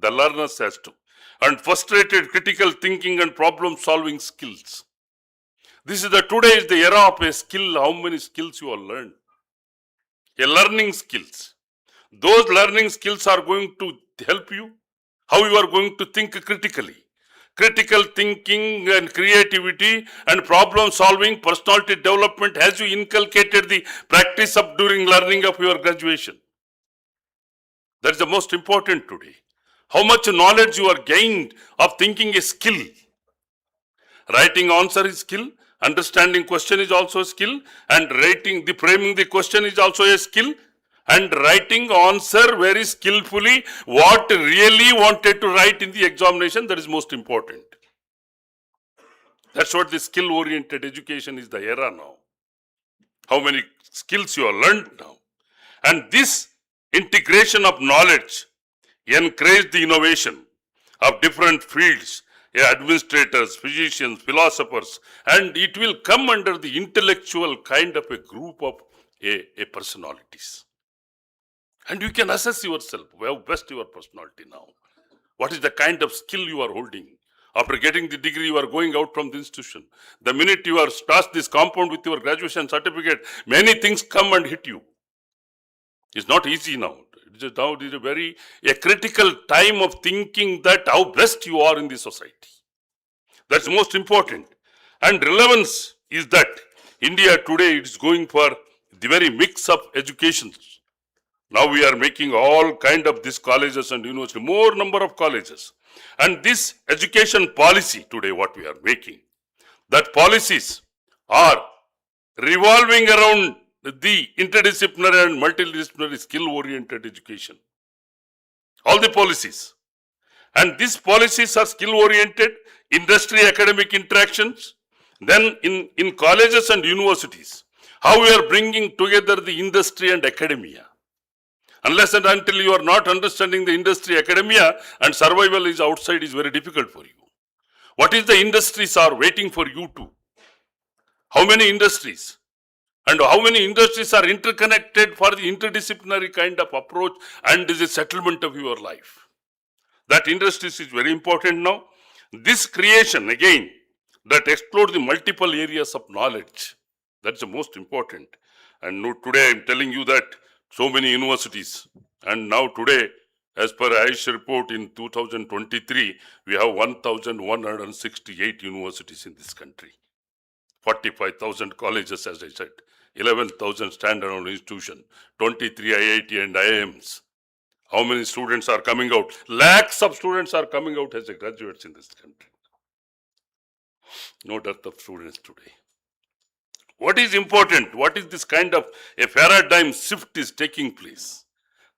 The learners has to. And frustrated critical thinking and problem solving skills. This is today is the era of a skill, how many skills you have learned. A learning skills. Those learning skills are going to help you, how you are going to think critically. Critical thinking and creativity and problem solving, personality development, has you inculcated the practice of during learning of your graduation. That is the most important today. How much knowledge you are gained of thinking is skill. Writing answer is skill, understanding question is also a skill, and framing the question is also a skill. And writing answer very skillfully what really wanted to write in the examination, that is most important. That's what the skill oriented education is the era now. How many skills you have learned now. And this integration of knowledge encouraged the innovation of different fields, administrators, physicians, philosophers, and it will come under the intellectual kind of a group of a personalities. And you can assess yourself, how best your personality now. What is the kind of skill you are holding? After getting the degree, you are going out from the institution. The minute you are starts this compound with your graduation certificate, many things come and hit you. It's not easy now. It is a very critical time of thinking that how blessed you are in the society. That's most important. And relevance is that India today is going for the very mix of educations. Now we are making all kind of these colleges and university, more number of colleges. And this education policy today, what we are making, that policies are revolving around the interdisciplinary and multidisciplinary skill-oriented education. All the policies. And these policies are skill-oriented, industry academic interactions. Then in colleges and universities, how we are bringing together the industry and academia. Unless and until you are not understanding the industry, academia, and survival is outside is very difficult for you. What is the industries are waiting for you to? How many industries? And how many industries are interconnected for the interdisciplinary kind of approach and is a settlement of your life? That industries is very important now. This creation again that explore the multiple areas of knowledge. That's the most important. And today I am telling you that so many universities, and now today, as per AISH report in 2023, we have 1,168 universities in this country. 45,000 colleges, as I said, 11,000 standalone institutions, 23 IIT and IIMs. How many students are coming out? Lakhs of students are coming out as graduates in this country. No dearth of students today. What is important? What is this kind of a paradigm shift is taking place?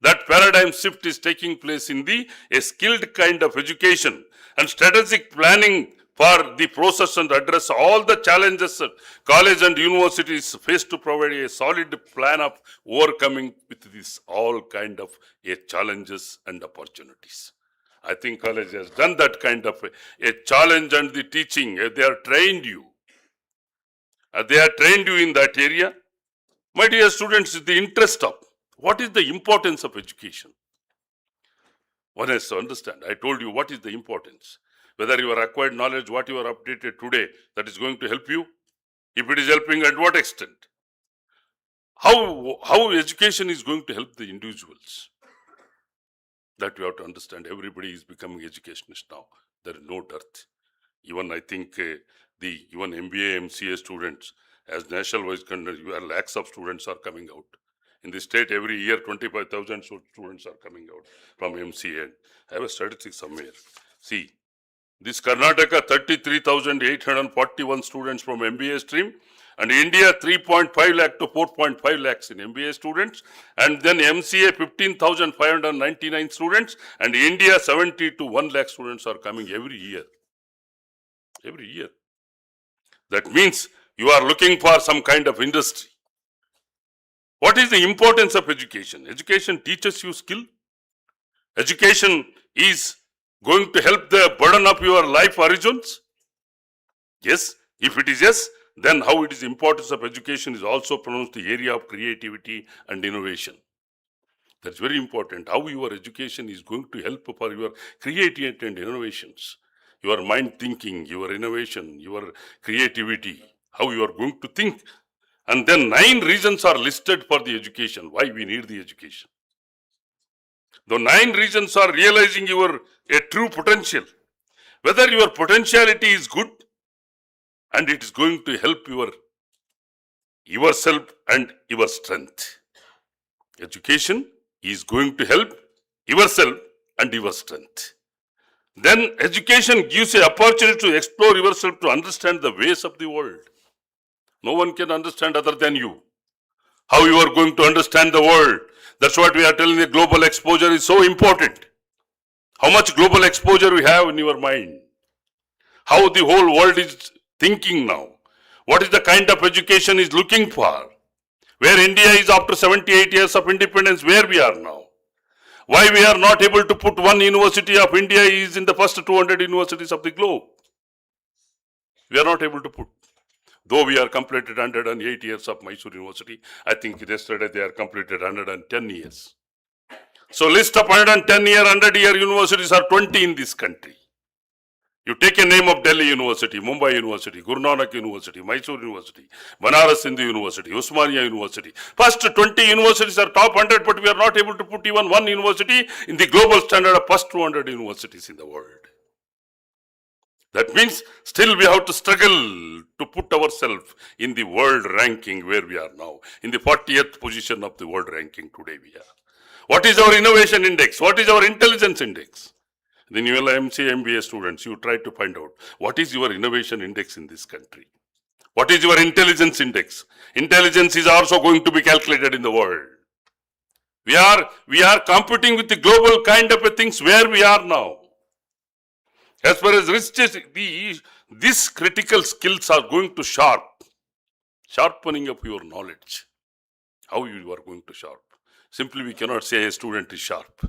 That paradigm shift is taking place in a skilled kind of education and strategic planning for the process and address all the challenges college and universities face to provide a solid plan of overcoming with this all kind of challenges and opportunities. I think college has done that kind of a challenge and the teaching. They are trained you. They are trained you in that area. My dear students, the interest of what is the importance of education? One has to understand. I told you what is the importance. Whether you are acquired knowledge, what you are updated today, that is going to help you. If it is helping, at what extent? How education is going to help the individuals? That you have to understand. Everybody is becoming educationist now. There is no dearth. Even I think even MBA MCA students, as national wise country, lakhs of students are coming out. In the state, every year 25,000 students are coming out from MCA. I have a statistic somewhere. See, this Karnataka 33,841 students from MBA stream, and India 3.5 lakh to 4.5 lakhs in MBA students, and then MCA 15,599 students, and India 70 to 1 lakh students are coming every year. Every year. That means you are looking for some kind of industry. What is the importance of education? Education teaches you skill. Education is going to help the burden of your life horizons. Yes, if it is yes, then how it is importance of education is also pronounced the area of creativity and innovation. That's very important. How your education is going to help for your creativity and innovations. Your mind thinking, your innovation, your creativity, how you are going to think. And then 9 reasons are listed for the education, why we need the education. The 9 reasons are realizing your true potential. Whether your potentiality is good and it is going to help yourself and your strength. Education is going to help yourself and your strength. Then education gives you an opportunity to explore yourself, to understand the ways of the world. No one can understand other than you. How you are going to understand the world. That's what we are telling you. Global exposure is so important. How much global exposure we have in your mind. How the whole world is thinking now. What is the kind of education is looking for. Where India is after 78 years of independence, where we are now. Why we are not able to put one university of India is in the first 200 universities of the globe. We are not able to put. Though we are completed 108 years of Mysore University, I think yesterday they are completed 110 years. So list of 110-year, 100-year universities are 20 in this country. You take a name of Delhi University, Mumbai University, Guru Nanak University, Mysore University, Banaras Hindu University, Osmania University. First 20 universities are top 100, but we are not able to put even one university in the global standard of first 200 universities in the world. That means still we have to struggle to put ourselves in the world ranking where we are now. In the 40th position of the world ranking today we are. What is our innovation index? What is our intelligence index? The new MCA MBA students, you try to find out what is your innovation index in this country. What is your intelligence index? Intelligence is also going to be calculated in the world. We are competing with the global kind of things where we are now. As far as riches, these critical skills are going to sharpening up your knowledge. How you are going to sharp? Simply we cannot say a student is sharp.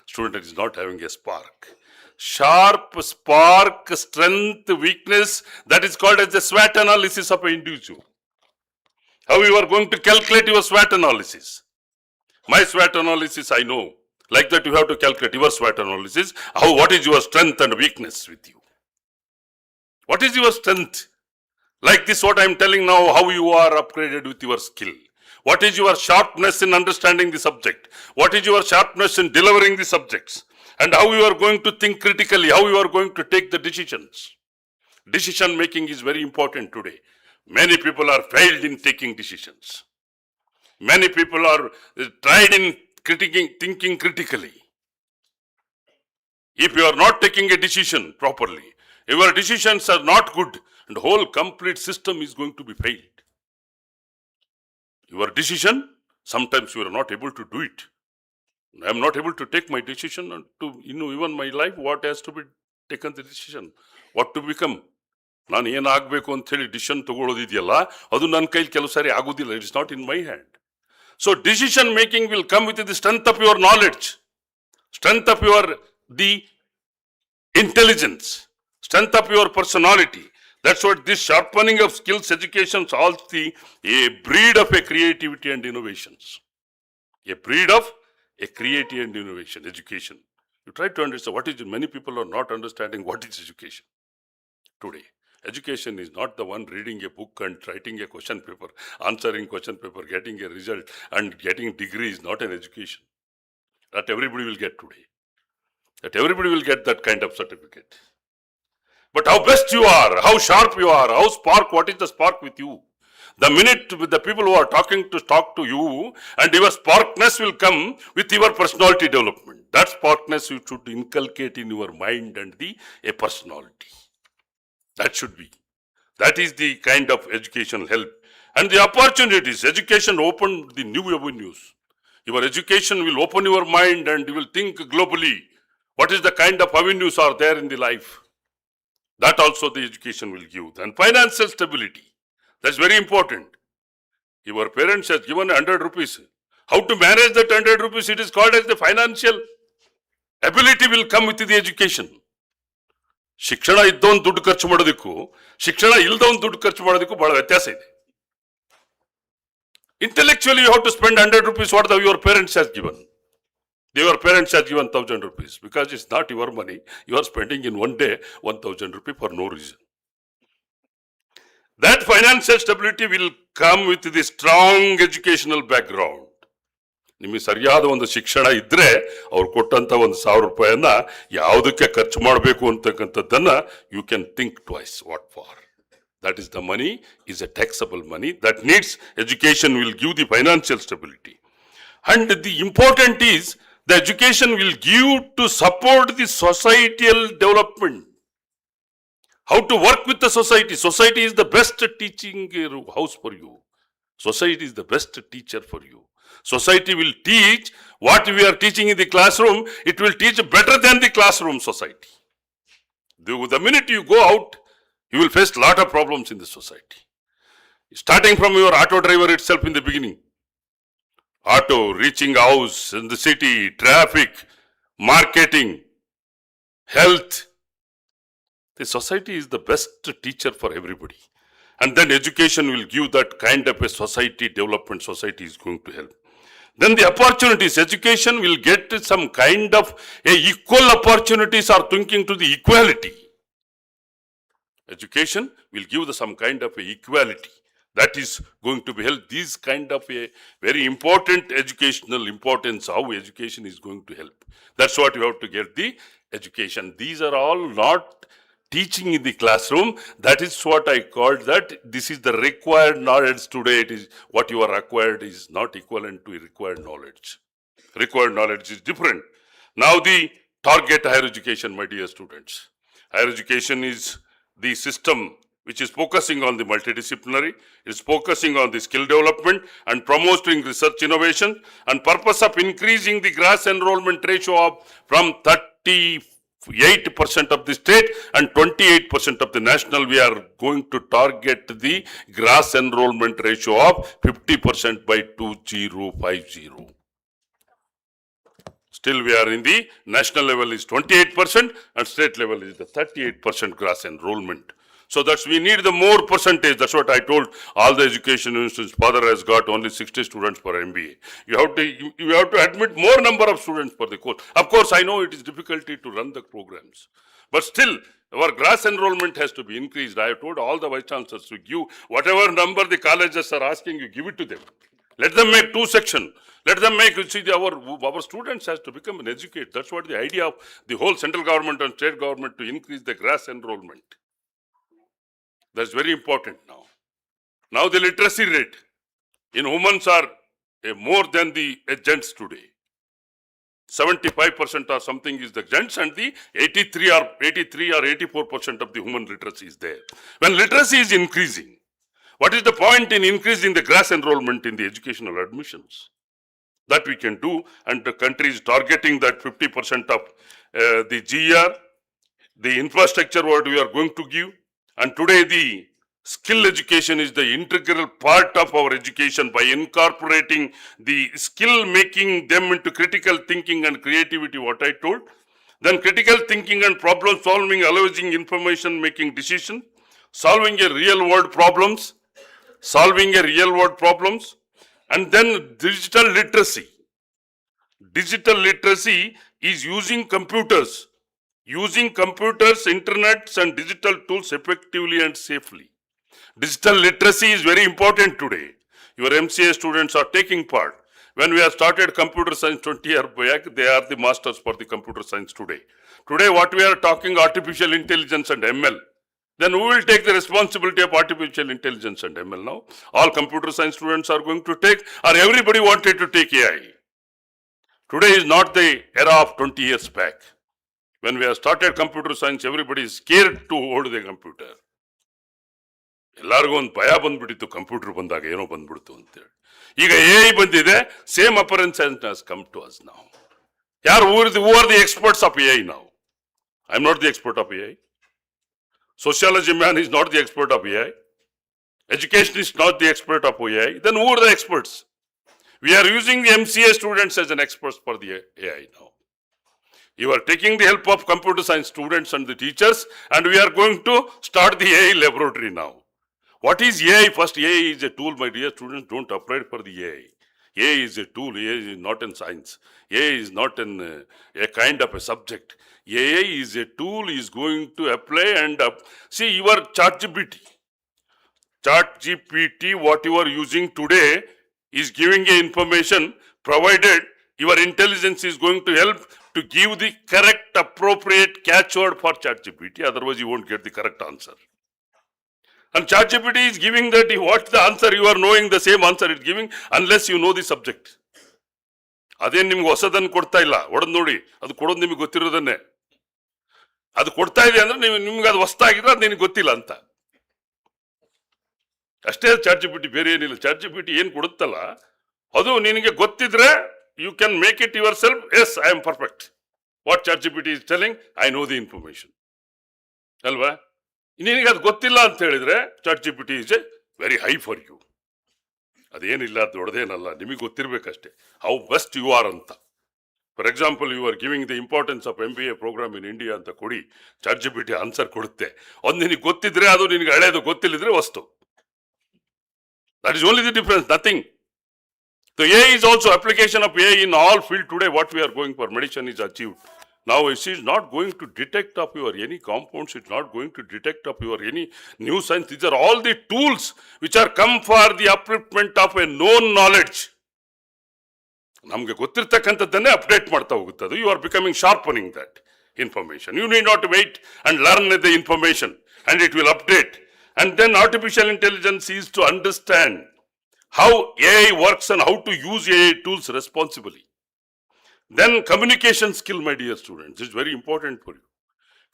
Student is not having a spark. Sharp, spark, strength, weakness, that is called as the SWOT analysis of an individual. How you are going to calculate your SWOT analysis? My SWOT analysis I know. Like that you have to calculate your SWOT analysis. What is your strength and weakness with you? What is your strength? Like this what I am telling now, how you are upgraded with your skill. What is your sharpness in understanding the subject? What is your sharpness in delivering the subjects? And how you are going to think critically, how you are going to take the decisions. Decision making is very important today. Many people are failed in taking decisions. Many people are tried in thinking critically. If you are not taking a decision properly, your decisions are not good, and the whole complete system is going to be failed. Your decision, sometimes you are not able to do it. I am not able to take my decision to, even my life, what has to be taken the decision, what to become. ನಾನು ಏನಾಗಬೇಕು ಅಂತ ಹೇಳಿ decision ತಗೊಳ್ಳೋದಿದೆಯಲ್ಲ ಅದು ನನ್ನ ಕೈಲಿ ಕೆಲವು ಸಾರಿ ಆಗೋದಿಲ್ಲ. It's not in my hand. So decision making will come with the strength of your knowledge, strength of your the intelligence, strength of your personality. That's what this sharpening of skills education calls a breed of a creativity and innovations. A breed of a creativity and innovation education. You try to understand what is it. Many people are not understanding what is education today. Education is not the one reading a book and writing a question paper, answering question paper, getting a result and getting degree is not an education. That everybody will get today. That everybody will get that kind of certificate. But how best you are, how sharp you are, how spark, what is the spark with you? The minute the people who are talk to you, and your sparkness will come with your personality development. That sparkness you should inculcate in your mind and a personality. That should be. That is the kind of educational help. And the opportunities, education open the new avenues. Your education will open your mind and you will think globally. What is the kind of avenues are there in the life? That also the education will give. And financial stability. That's very important. Your parents has given 100 rupees. How to manage that 100 rupees? It is called as the financial ability will come with the education. ಶಿಕ್ಷಣ ಇದ್ದವನು ದುಡ್ಡು ಖರ್ಚು ಮಾಡೋದಕ್ಕೂ ಶಿಕ್ಷಣ ಇಲ್ದವನು ದುಡ್ಡು ಖರ್ಚು ಮಾಡೋದಕ್ಕೂ ಬಹಳ ವ್ಯತ್ಯಾಸ ಇದೆ. Intellectually you have to spend 100 rupees what your parents has given. Your parents have given 1000 rupees because it's not your money. You are spending in one day 1000 rupees for no reason. That financial stability will come with the strong educational background. ನಿಮಗೆ ಸರಿಯಾದ ಒಂದು ಶಿಕ್ಷಣ ಇದ್ರೆ ಅವ್ರು ಕೊಟ್ಟಂತ 1000 ರೂಪಾಯಿಯನ್ನ ಯಾವುದಕ್ಕೆ ಖರ್ಚು ಮಾಡಬೇಕು ಅಂತಕ್ಕಂಥದ್ದನ್ನ you can think twice what for. That is the money is a taxable money that needs education will give the financial stability. And the important is the education will give to support the societal development. How to work with the society. Society is the best teaching house for you. Society is the best teacher for you. Society will teach what we are teaching in the classroom. It will teach better than the classroom society. The minute you go out, you will face a lot of problems in the society. Starting from your auto driver itself in the beginning. Auto, reaching house in the city, traffic, marketing, health. The society is the best teacher for everybody. And then education will give that kind of a society development. Society is going to help. Then the opportunities, education will get some kind of equal opportunities are thinking to the equality. Education will give some kind of equality. That is going to be held. These kind of a very important educational importance, how education is going to help. That's what you have to get the education. These are all not teaching in the classroom. That is what I called that. This is the required knowledge today. It is what you are acquired is not equivalent to required knowledge. Required knowledge is different. Now the target higher education, my dear students. Higher education is the system which is focusing on the multidisciplinary, is focusing on the skill development and promoting research innovation, and purpose of increasing the gross enrollment ratio of from 38% of the state and 28% of the national. We are going to target the gross enrollment ratio of 50% by 2050. Still we are in the national level is 28% and state level is the 38% gross enrollment. So that's we need the more percentage. That's what I told all the education institutions. Father has got only 60 students per MBA. You have to admit more number of students for the course. Of course, I know it is difficulty to run the programs, but still our gross enrollment has to be increased. I have told all the vice chancellors to give whatever number the colleges are asking, you give it to them. Let them make 2 sections. Let them make, our students has to become an educate. That's what the idea of the whole central government and state government to increase the gross enrollment. That's very important now. Now the literacy rate in women are more than the gents today. 75% or something is the gents and the 83 or 84% of the women literacy is there. When literacy is increasing, what is the point in increasing the gross enrollment in the educational admissions? That we can do, and the country is targeting that 50% of the GR, the infrastructure what we are going to give. And today the skill education is the integral part of our education by incorporating the skill, making them into critical thinking and creativity, what I told. Then critical thinking and problem solving, allowing information making decision, solving a real world problems, and then digital literacy. Digital literacy is using computers, internets and digital tools effectively and safely. Digital literacy is very important today. Your MCA students are taking part. When we have started computer science 20 years back, they are the masters for the computer science today. Today what we are talking artificial intelligence and ML. Then who will take the responsibility of artificial intelligence and ML now? All computer science students are going to take, or everybody wanted to take AI. Today is not the era of 20 years back. When we have started computer science, everybody is scared to hold the computer. ಎಲ್ಲರಿಗೂ ಒಂದು ಭಯ ಬಂದ್ಬಿಟ್ಟಿತ್ತು computer ಬಂದಾಗ ಏನೋ ಬಂದ್ಬಿಡ್ತು ಅಂತೇಳಿ. ಈಗ AI ಬಂದಿದೆ, same appearance has come to us now. Who are the experts of AI now? I'm not the expert of AI. Sociology man is not the expert of AI. Education is not the expert of AI. Then who are the experts? We are using the MCA students as an experts for the AI now. You are taking the help of computer science students and the teachers, and we are going to start the AI laboratory now. What is AI? First, AI is a tool, my dear students. Don't apply for the AI. AI is a tool. AI is not in science. AI is not in a kind of a subject. AI is a tool, is going to apply and see your ChatGPT, what you are using today is giving a information, provided your intelligence is going to help to give the correct, appropriate catchword for ChatGPT. Otherwise, you won't get the correct answer. And ChatGPT is giving that what's the answer, you are knowing the same answer it's giving unless you know the subject. ಅದೇನು ನಿಮ್ಗೆ ಹೊಸದನ್ನು ಕೊಡ್ತಾ ಇಲ್ಲ, ಹೊಡೆದು ನೋಡಿ, ಅದು ಕೊಡೋದು ನಿಮಗೆ ಗೊತ್ತಿರೋದನ್ನೇ. ಅದು ಕೊಡ್ತಾ ಇದೆ ಅಂದ್ರೆ ನಿಮ್ಗೆ ಅದು ಹೊಸದಾಗಿದ್ರೆ ಅದು ನಿನಗೆ ಗೊತ್ತಿಲ್ಲ ಅಂತ ಅಷ್ಟೇ. ChatGPT ಬೇರೆ ಏನಿಲ್ಲ. ChatGPT ಏನು ಕೊಡುತ್ತಲ್ಲ ಅದು ನಿನಗೆ ಗೊತ್ತಿದ್ರೆ you can make it yourself. Yes, I am perfect. What ChatGPT is telling, I know the information. ಅಲ್ವಾ? ನಿನಗೆ ಅದು ಗೊತ್ತಿಲ್ಲ ಅಂತ ಹೇಳಿದ್ರೆ ChatGPT is very high for you. ಅದೇನಿಲ್ಲ, ಅದು ದೊಡ್ಡದೇನಲ್ಲ, ನಿಮಗೆ ಗೊತ್ತಿರ್ಬೇಕಷ್ಟೇ ಹೌ ಬೆಸ್ಟ್ ಯು ಆರ್ ಅಂತ. For example, you are giving the importance of MBA program in India ಅಂತ ಕೊಡಿ, ChatGPT ಆನ್ಸರ್ ಕೊಡುತ್ತೆ. ಒಂದು ನಿನಗೆ ಗೊತ್ತಿದ್ರೆ ಅದು ನಿನಗೆ ಹಳೆಯದು, ಗೊತ್ತಿಲ್ಲದ್ರೆ ವಸ್ತು. That is only the difference, nothing. So AI is also application of AI in all field today. What we are going for, medicine is achieved. Now it is not going to detect of your any compounds, it's not going to detect of your any new science. These are all the tools which are come for the upliftment of a known knowledge. ನಮಗೆ ಗೊತ್ತಿರ್ತಕ್ಕಂಥದ್ದನ್ನೇ update ಮಾಡ್ತಾ ಹೋಗುತ್ತದೆ. You are becoming sharpening that information. You need not wait and learn the information and it will update. And then artificial intelligence is to understand how AI works and how to use AI tools responsibly. Then communication skill, my dear students, is very important for you.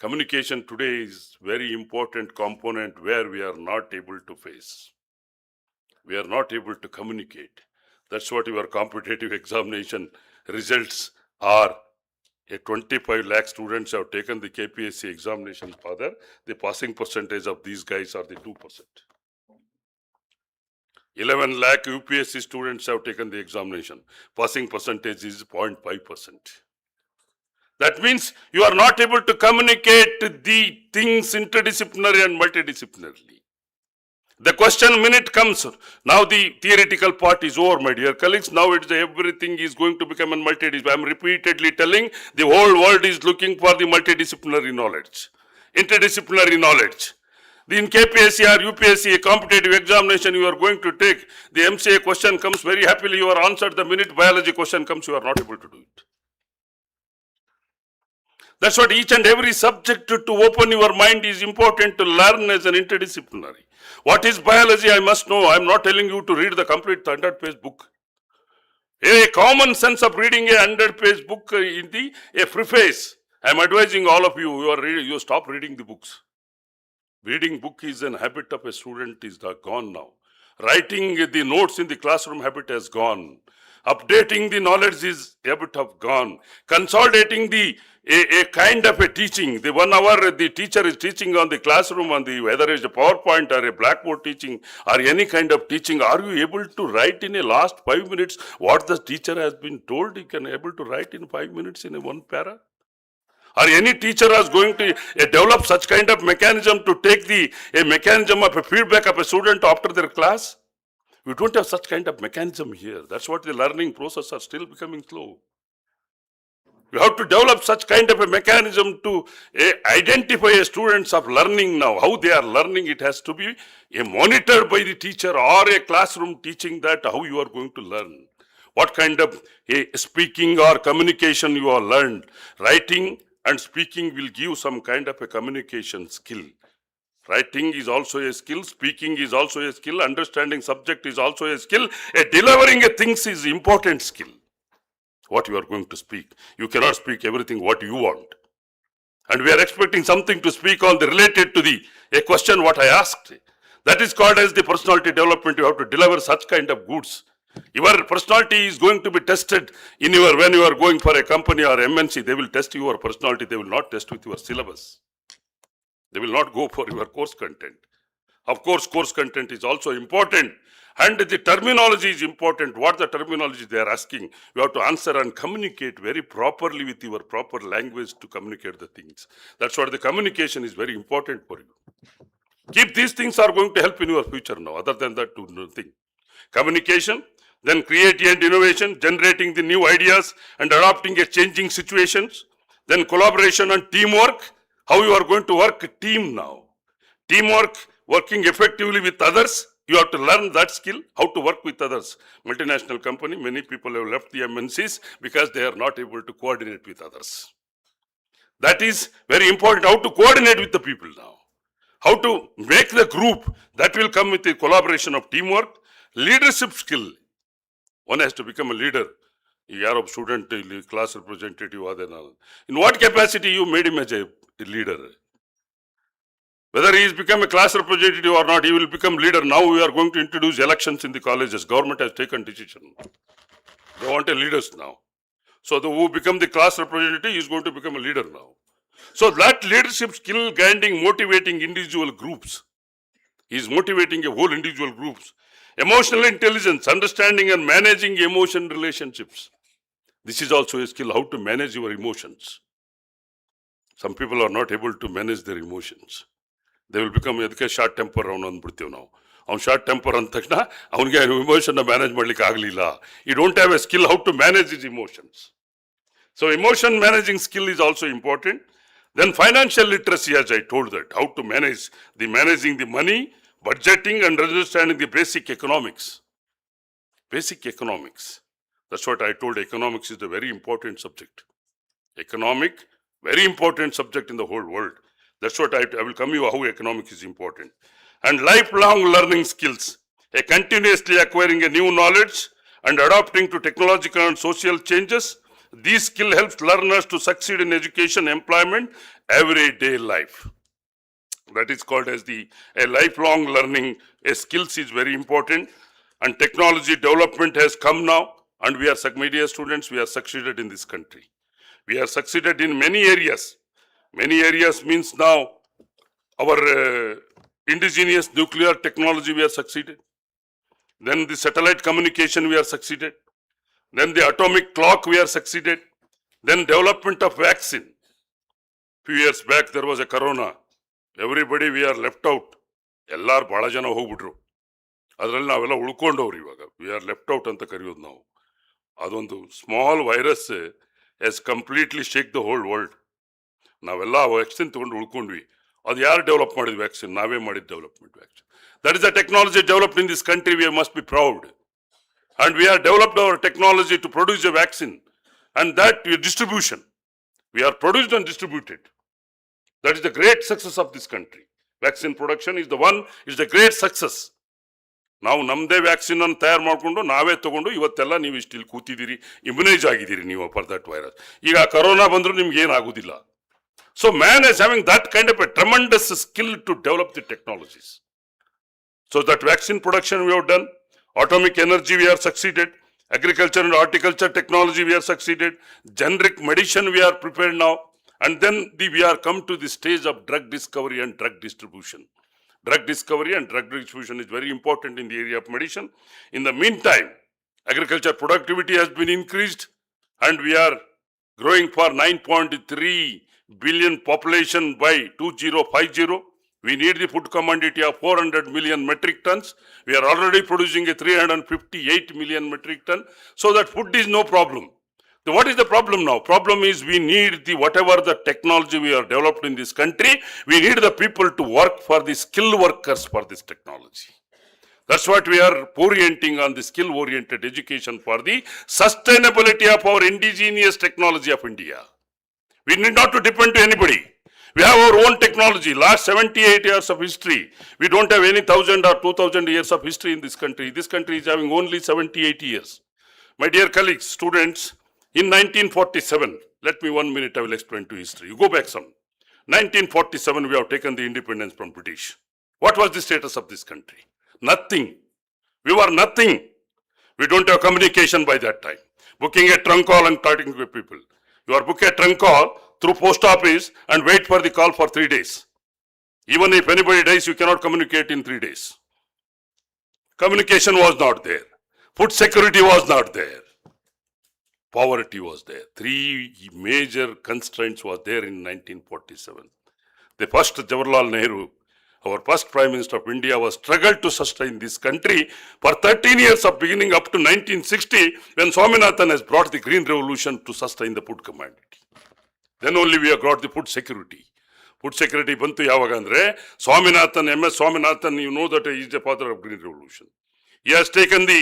Communication today is very important component where we are not able to face. We are not able to communicate. That's what your competitive examination results are. A 25 lakh students have taken the KPSC examination, father. The passing percentage of these guys are the 2%. 11 lakh UPSC students have taken the examination. Passing percentage is 0.5%. That means you are not able to communicate the things interdisciplinary and multidisciplinarily. The question minute comes. Now the theoretical part is over, my dear colleagues. Now it's everything is going to become a multidisciplinary. I am repeatedly telling the whole world is looking for the multidisciplinary knowledge, interdisciplinary knowledge. In KPSC or UPSC, a competitive examination you are going to take, the MCA question comes very happily, you are answered. The minute biology question comes, you are not able to do it. That's what each and every subject to open your mind is important to learn as an interdisciplinary. What is biology? I must know. I am not telling you to read the complete 100-page book. A common sense of reading a 100-page book in a preface. I am advising all of you, you stop reading the books. Reading book is an habit of a student is gone now. Writing the notes in the classroom habit has gone. Updating the knowledge is habit of gone. Consolidating a kind of a teaching. The 1 hour the teacher is teaching on the classroom on the whether it's a PowerPoint or a blackboard teaching or any kind of teaching. Are you able to write in a last 5 minutes what the teacher has been told? You can able to write in 5 minutes in a one para? Or any teacher is going to develop such kind of mechanism to take a mechanism of a feedback of a student after their class? We don't have such kind of mechanism here. That's what the learning process are still becoming slow. You have to develop such kind of a mechanism to identify a students of learning now. How they are learning, it has to be monitored by the teacher or a classroom teaching that how you are going to learn. What kind of speaking or communication you are learned. Writing and speaking will give some kind of a communication skill. Writing is also a skill, speaking is also a skill, understanding subject is also a skill, delivering a things is important skill. What you are going to speak. You cannot speak everything what you want. And we are expecting something to speak on the related to a question what I asked. That is called as the personality development. You have to deliver such kind of goods. Your personality is going to be tested when you are going for a company or MNC. They will test your personality. They will not test with your syllabus. They will not go for your course content. Of course, course content is also important. And the terminology is important. What the terminology they are asking, you have to answer and communicate very properly with your proper language to communicate the things. That's what the communication is very important for you. Keep these things are going to help in your future now. Other than that, do nothing. Communication, then creativity and innovation, generating the new ideas and adapting a changing situations. Then collaboration and teamwork. How you are going to work a team now. Teamwork, working effectively with others. You have to learn that skill, how to work with others. Multinational company, many people have left the MNCs because they are not able to coordinate with others. That is very important, how to coordinate with the people now. How to make the group, that will come with the collaboration of teamwork. Leadership skill. One has to become a leader. ಯಾರೋ student ಇಲ್ಲಿ class representative ಆದ ನಾನು in what capacity you made him as a leader whether is become a class representative or not, he will become leader. Now we are going to introduce elections in the colleges. Government has taken decision. They want a leaders now. So the who become the class representative is going to become a leader now. So that leadership skill gaining, motivating individual groups. He is motivating a whole individual groups. Emotional intelligence, understanding and managing emotion relationships. This is also a skill, how to manage your emotions. Some people are not able to manage their emotions. They will become a short temper now. On short temper and emotion manage. You don't have a skill how to manage his emotions. So emotion managing skill is also important. Then financial literacy, as I told that, how to managing the money, budgeting and understanding the basic economics. Basic economics. That's what I told. Economics is a very important subject. Economic, very important subject in the whole world. That's what I will come you how economics is important. And lifelong learning skills. A continuously acquiring a new knowledge and adapting to technological and social changes. These skills help learners to succeed in education, employment, everyday life. That is called as a lifelong learning. A skills is very important. And technology development has come now. And we are media students, we are succeeded in this country. We are succeeded in many areas. Many areas means now our indigenous nuclear technology we are succeeded. Then the satellite communication we are succeeded. Then the atomic clock we are succeeded. Then development of vaccine. Few years back there was a corona. Everybody we are left out. ಎಲ್ಲಾರು ಬಹಳ ಜನ ಹೋಗ್ಬಿಟ್ರು. ಅದರಲ್ಲಿ ನಾವೆಲ್ಲ ಉಳ್ಕೊಂಡವ್ರು ಇವಾಗ. We are left out ಅಂತ ಕರೆಯೋದು ನಾವು. ಅದೊಂದು small virus has completely shake the whole world. ನಾವೆಲ್ಲ ವ್ಯಾಕ್ಸಿನ್ ತಗೊಂಡು ಉಳ್ಕೊಂಡ್ವಿ. ಅದು ಯಾರು ಡೆವಲಪ್ ಮಾಡಿದ ವ್ಯಾಕ್ಸಿನ್? ನಾವೇ ಮಾಡಿದ development vaccine. That is the technology developed in this country. We must be proud. And we have developed our technology to produce a vaccine. And that distribution. We are produced and distributed. That is the great success of this country. Vaccine production is the great success. ನಾವು ನಮ್ಮದೇ vaccine ಅನ್ನು ತಯಾರು ಮಾಡಿಕೊಂಡು ನಾವೇ ತಗೊಂಡು ಇವತ್ತೆಲ್ಲ ನೀವು ಇಷ್ಟು ಇಲ್ಲಿ ಕೂತಿದ್ದೀರಿ, ಇಮ್ಯುನೈಸ್ ಆಗಿದ್ದೀರಿ ನೀವು ಫಾರ್ ದಟ್ ವೈರಸ್. ಈಗ ಕರೋನಾ ಬಂದರೂ ನಿಮ್ಗೆ ಏನಾಗೋದಿಲ್ಲ. So man is having that kind of a tremendous skill to develop the technologies. So that vaccine production we have done, atomic energy we are succeeded, agriculture and horticulture technology we are succeeded, generic medicine we are prepared now, and then we are come to the stage of drug discovery and drug distribution. Drug discovery and drug distribution is very important in the area of medicine. In the meantime, agriculture productivity has been increased and we are growing for 9.3 billion population by 2050. We need the food commodity of 400 million metric tons. We are already producing a 358 million metric ton. So that food is no problem. So what is the problem now? Problem is we need whatever the technology we are developed in this country, we need the people to work for the skilled workers for this technology. That's what we are orienting on the skill-oriented education for the sustainability of our indigenous technology of India. We need not to depend to anybody. We have our own technology. Last 78 years of history. We don't have any 1,000 or 2,000 years of history in this country. This country is having only 78 years. My dear colleagues, students, in 1947, let me 1 minute, I will explain to history. You go back some. 1947, we have taken the independence from British. What was the status of this country? Nothing. We were nothing. We don't have communication by that time. Booking a trunk call and talking to people. You are book a trunk call through post office and wait for the call for 3 days. Even if anybody dies, you cannot communicate in 3 days. Communication was not there. Food security was not there. Poverty was there. 3 major constraints was there in 1947. The first Jawaharlal Nehru, our first Prime Minister of India, was struggled to sustain this country for 13 years of beginning up to 1960 when Swaminathan has brought the Green Revolution to sustain the food commodity. Then only we have got the food security. Food security bantu yavaga andre Swaminathan, MS Swaminathan, you know that he is the father of Green Revolution. He has taken a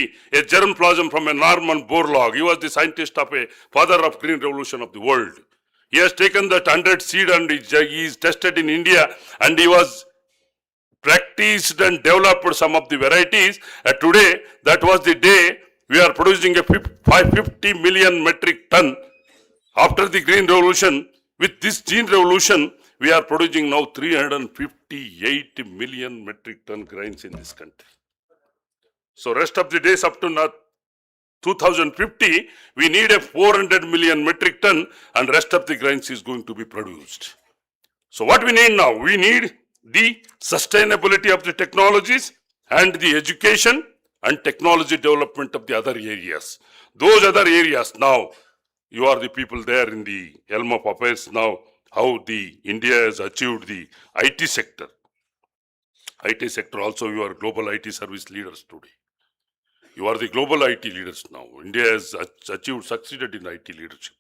germplasm from a Norman Borlaug. He was the scientist of a father of Green Revolution of the world. He has taken that 100 seed and he is tested in India and he was practiced and developed some of the varieties. Today, that was the day we are producing a 550 million metric ton. After the Green Revolution, with this Green Revolution, we are producing now 358 million metric ton grains in this country. So rest of the days up to 2050, we need a 400 million metric ton and rest of the grains is going to be produced. So what we need now? We need the sustainability of the technologies and the education and technology development of the other areas. Those other areas now, you are the people there in the helm of affairs now, how the India has achieved the IT sector. IT sector also, you are global IT service leaders today. You are the global IT leaders now. India has succeeded in IT leadership.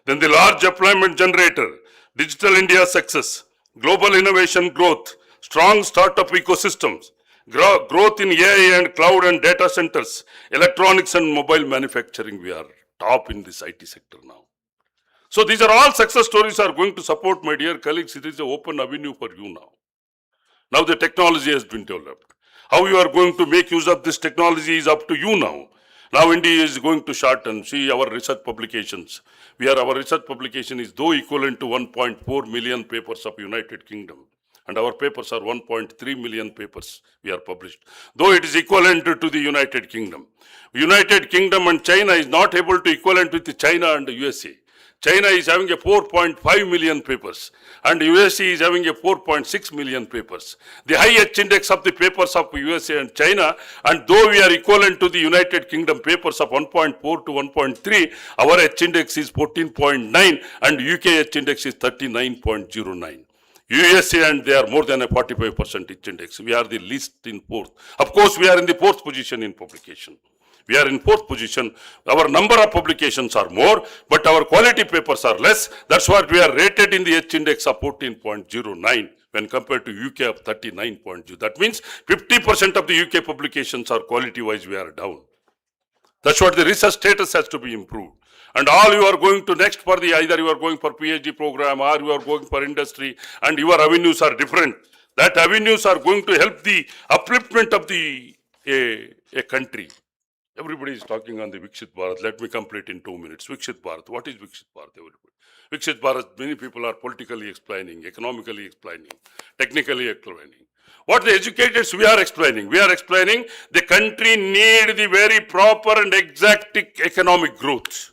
Then the large employment generator, digital India success, global innovation growth, strong startup ecosystems, growth in AI and cloud and data centers, electronics and mobile manufacturing. We are top in this IT sector now. So these are all success stories are going to support, my dear colleagues. It is an open avenue for you now. Now the technology has been developed. How you are going to make use of this technology is up to you now. Now India is going to shorten. See our research publications. Our research publication is though equivalent to 1.4 million papers of United Kingdom. And our papers are 1.3 million papers we are published. Though it is equivalent to the United Kingdom. United Kingdom and China is not able to equivalent with China and the USA. China is having a 4.5 million papers and USA is having a 4.6 million papers. The highest index of the papers of USA and China, and though we are equivalent to the United Kingdom papers of 1.4 to 1.3, our H index is 14.9 and UK H index is 39.09. USA and they are more than a 45% H index. We are the least in fourth. Of course, we are in the fourth position in publication. We are in fourth position. Our number of publications are more, but our quality papers are less. That's what we are rated in the H index of 14.09 when compared to UK of 39.0. That means 50% of the UK publications are quality-wise we are down. That's what the research status has to be improved. And all you are going to next for the, either you are going for PhD program or you are going for industry and your avenues are different. That avenues are going to help the upliftment of the a country. Everybody is talking on the Viksit Bharat. Let me complete in 2 minutes. Viksit Bharat. What is Viksit Bharat? Everybody. Viksit Bharat, many people are politically explaining, economically explaining, technically explaining. What the educators we are explaining? We are explaining the country need the very proper and exact economic growth.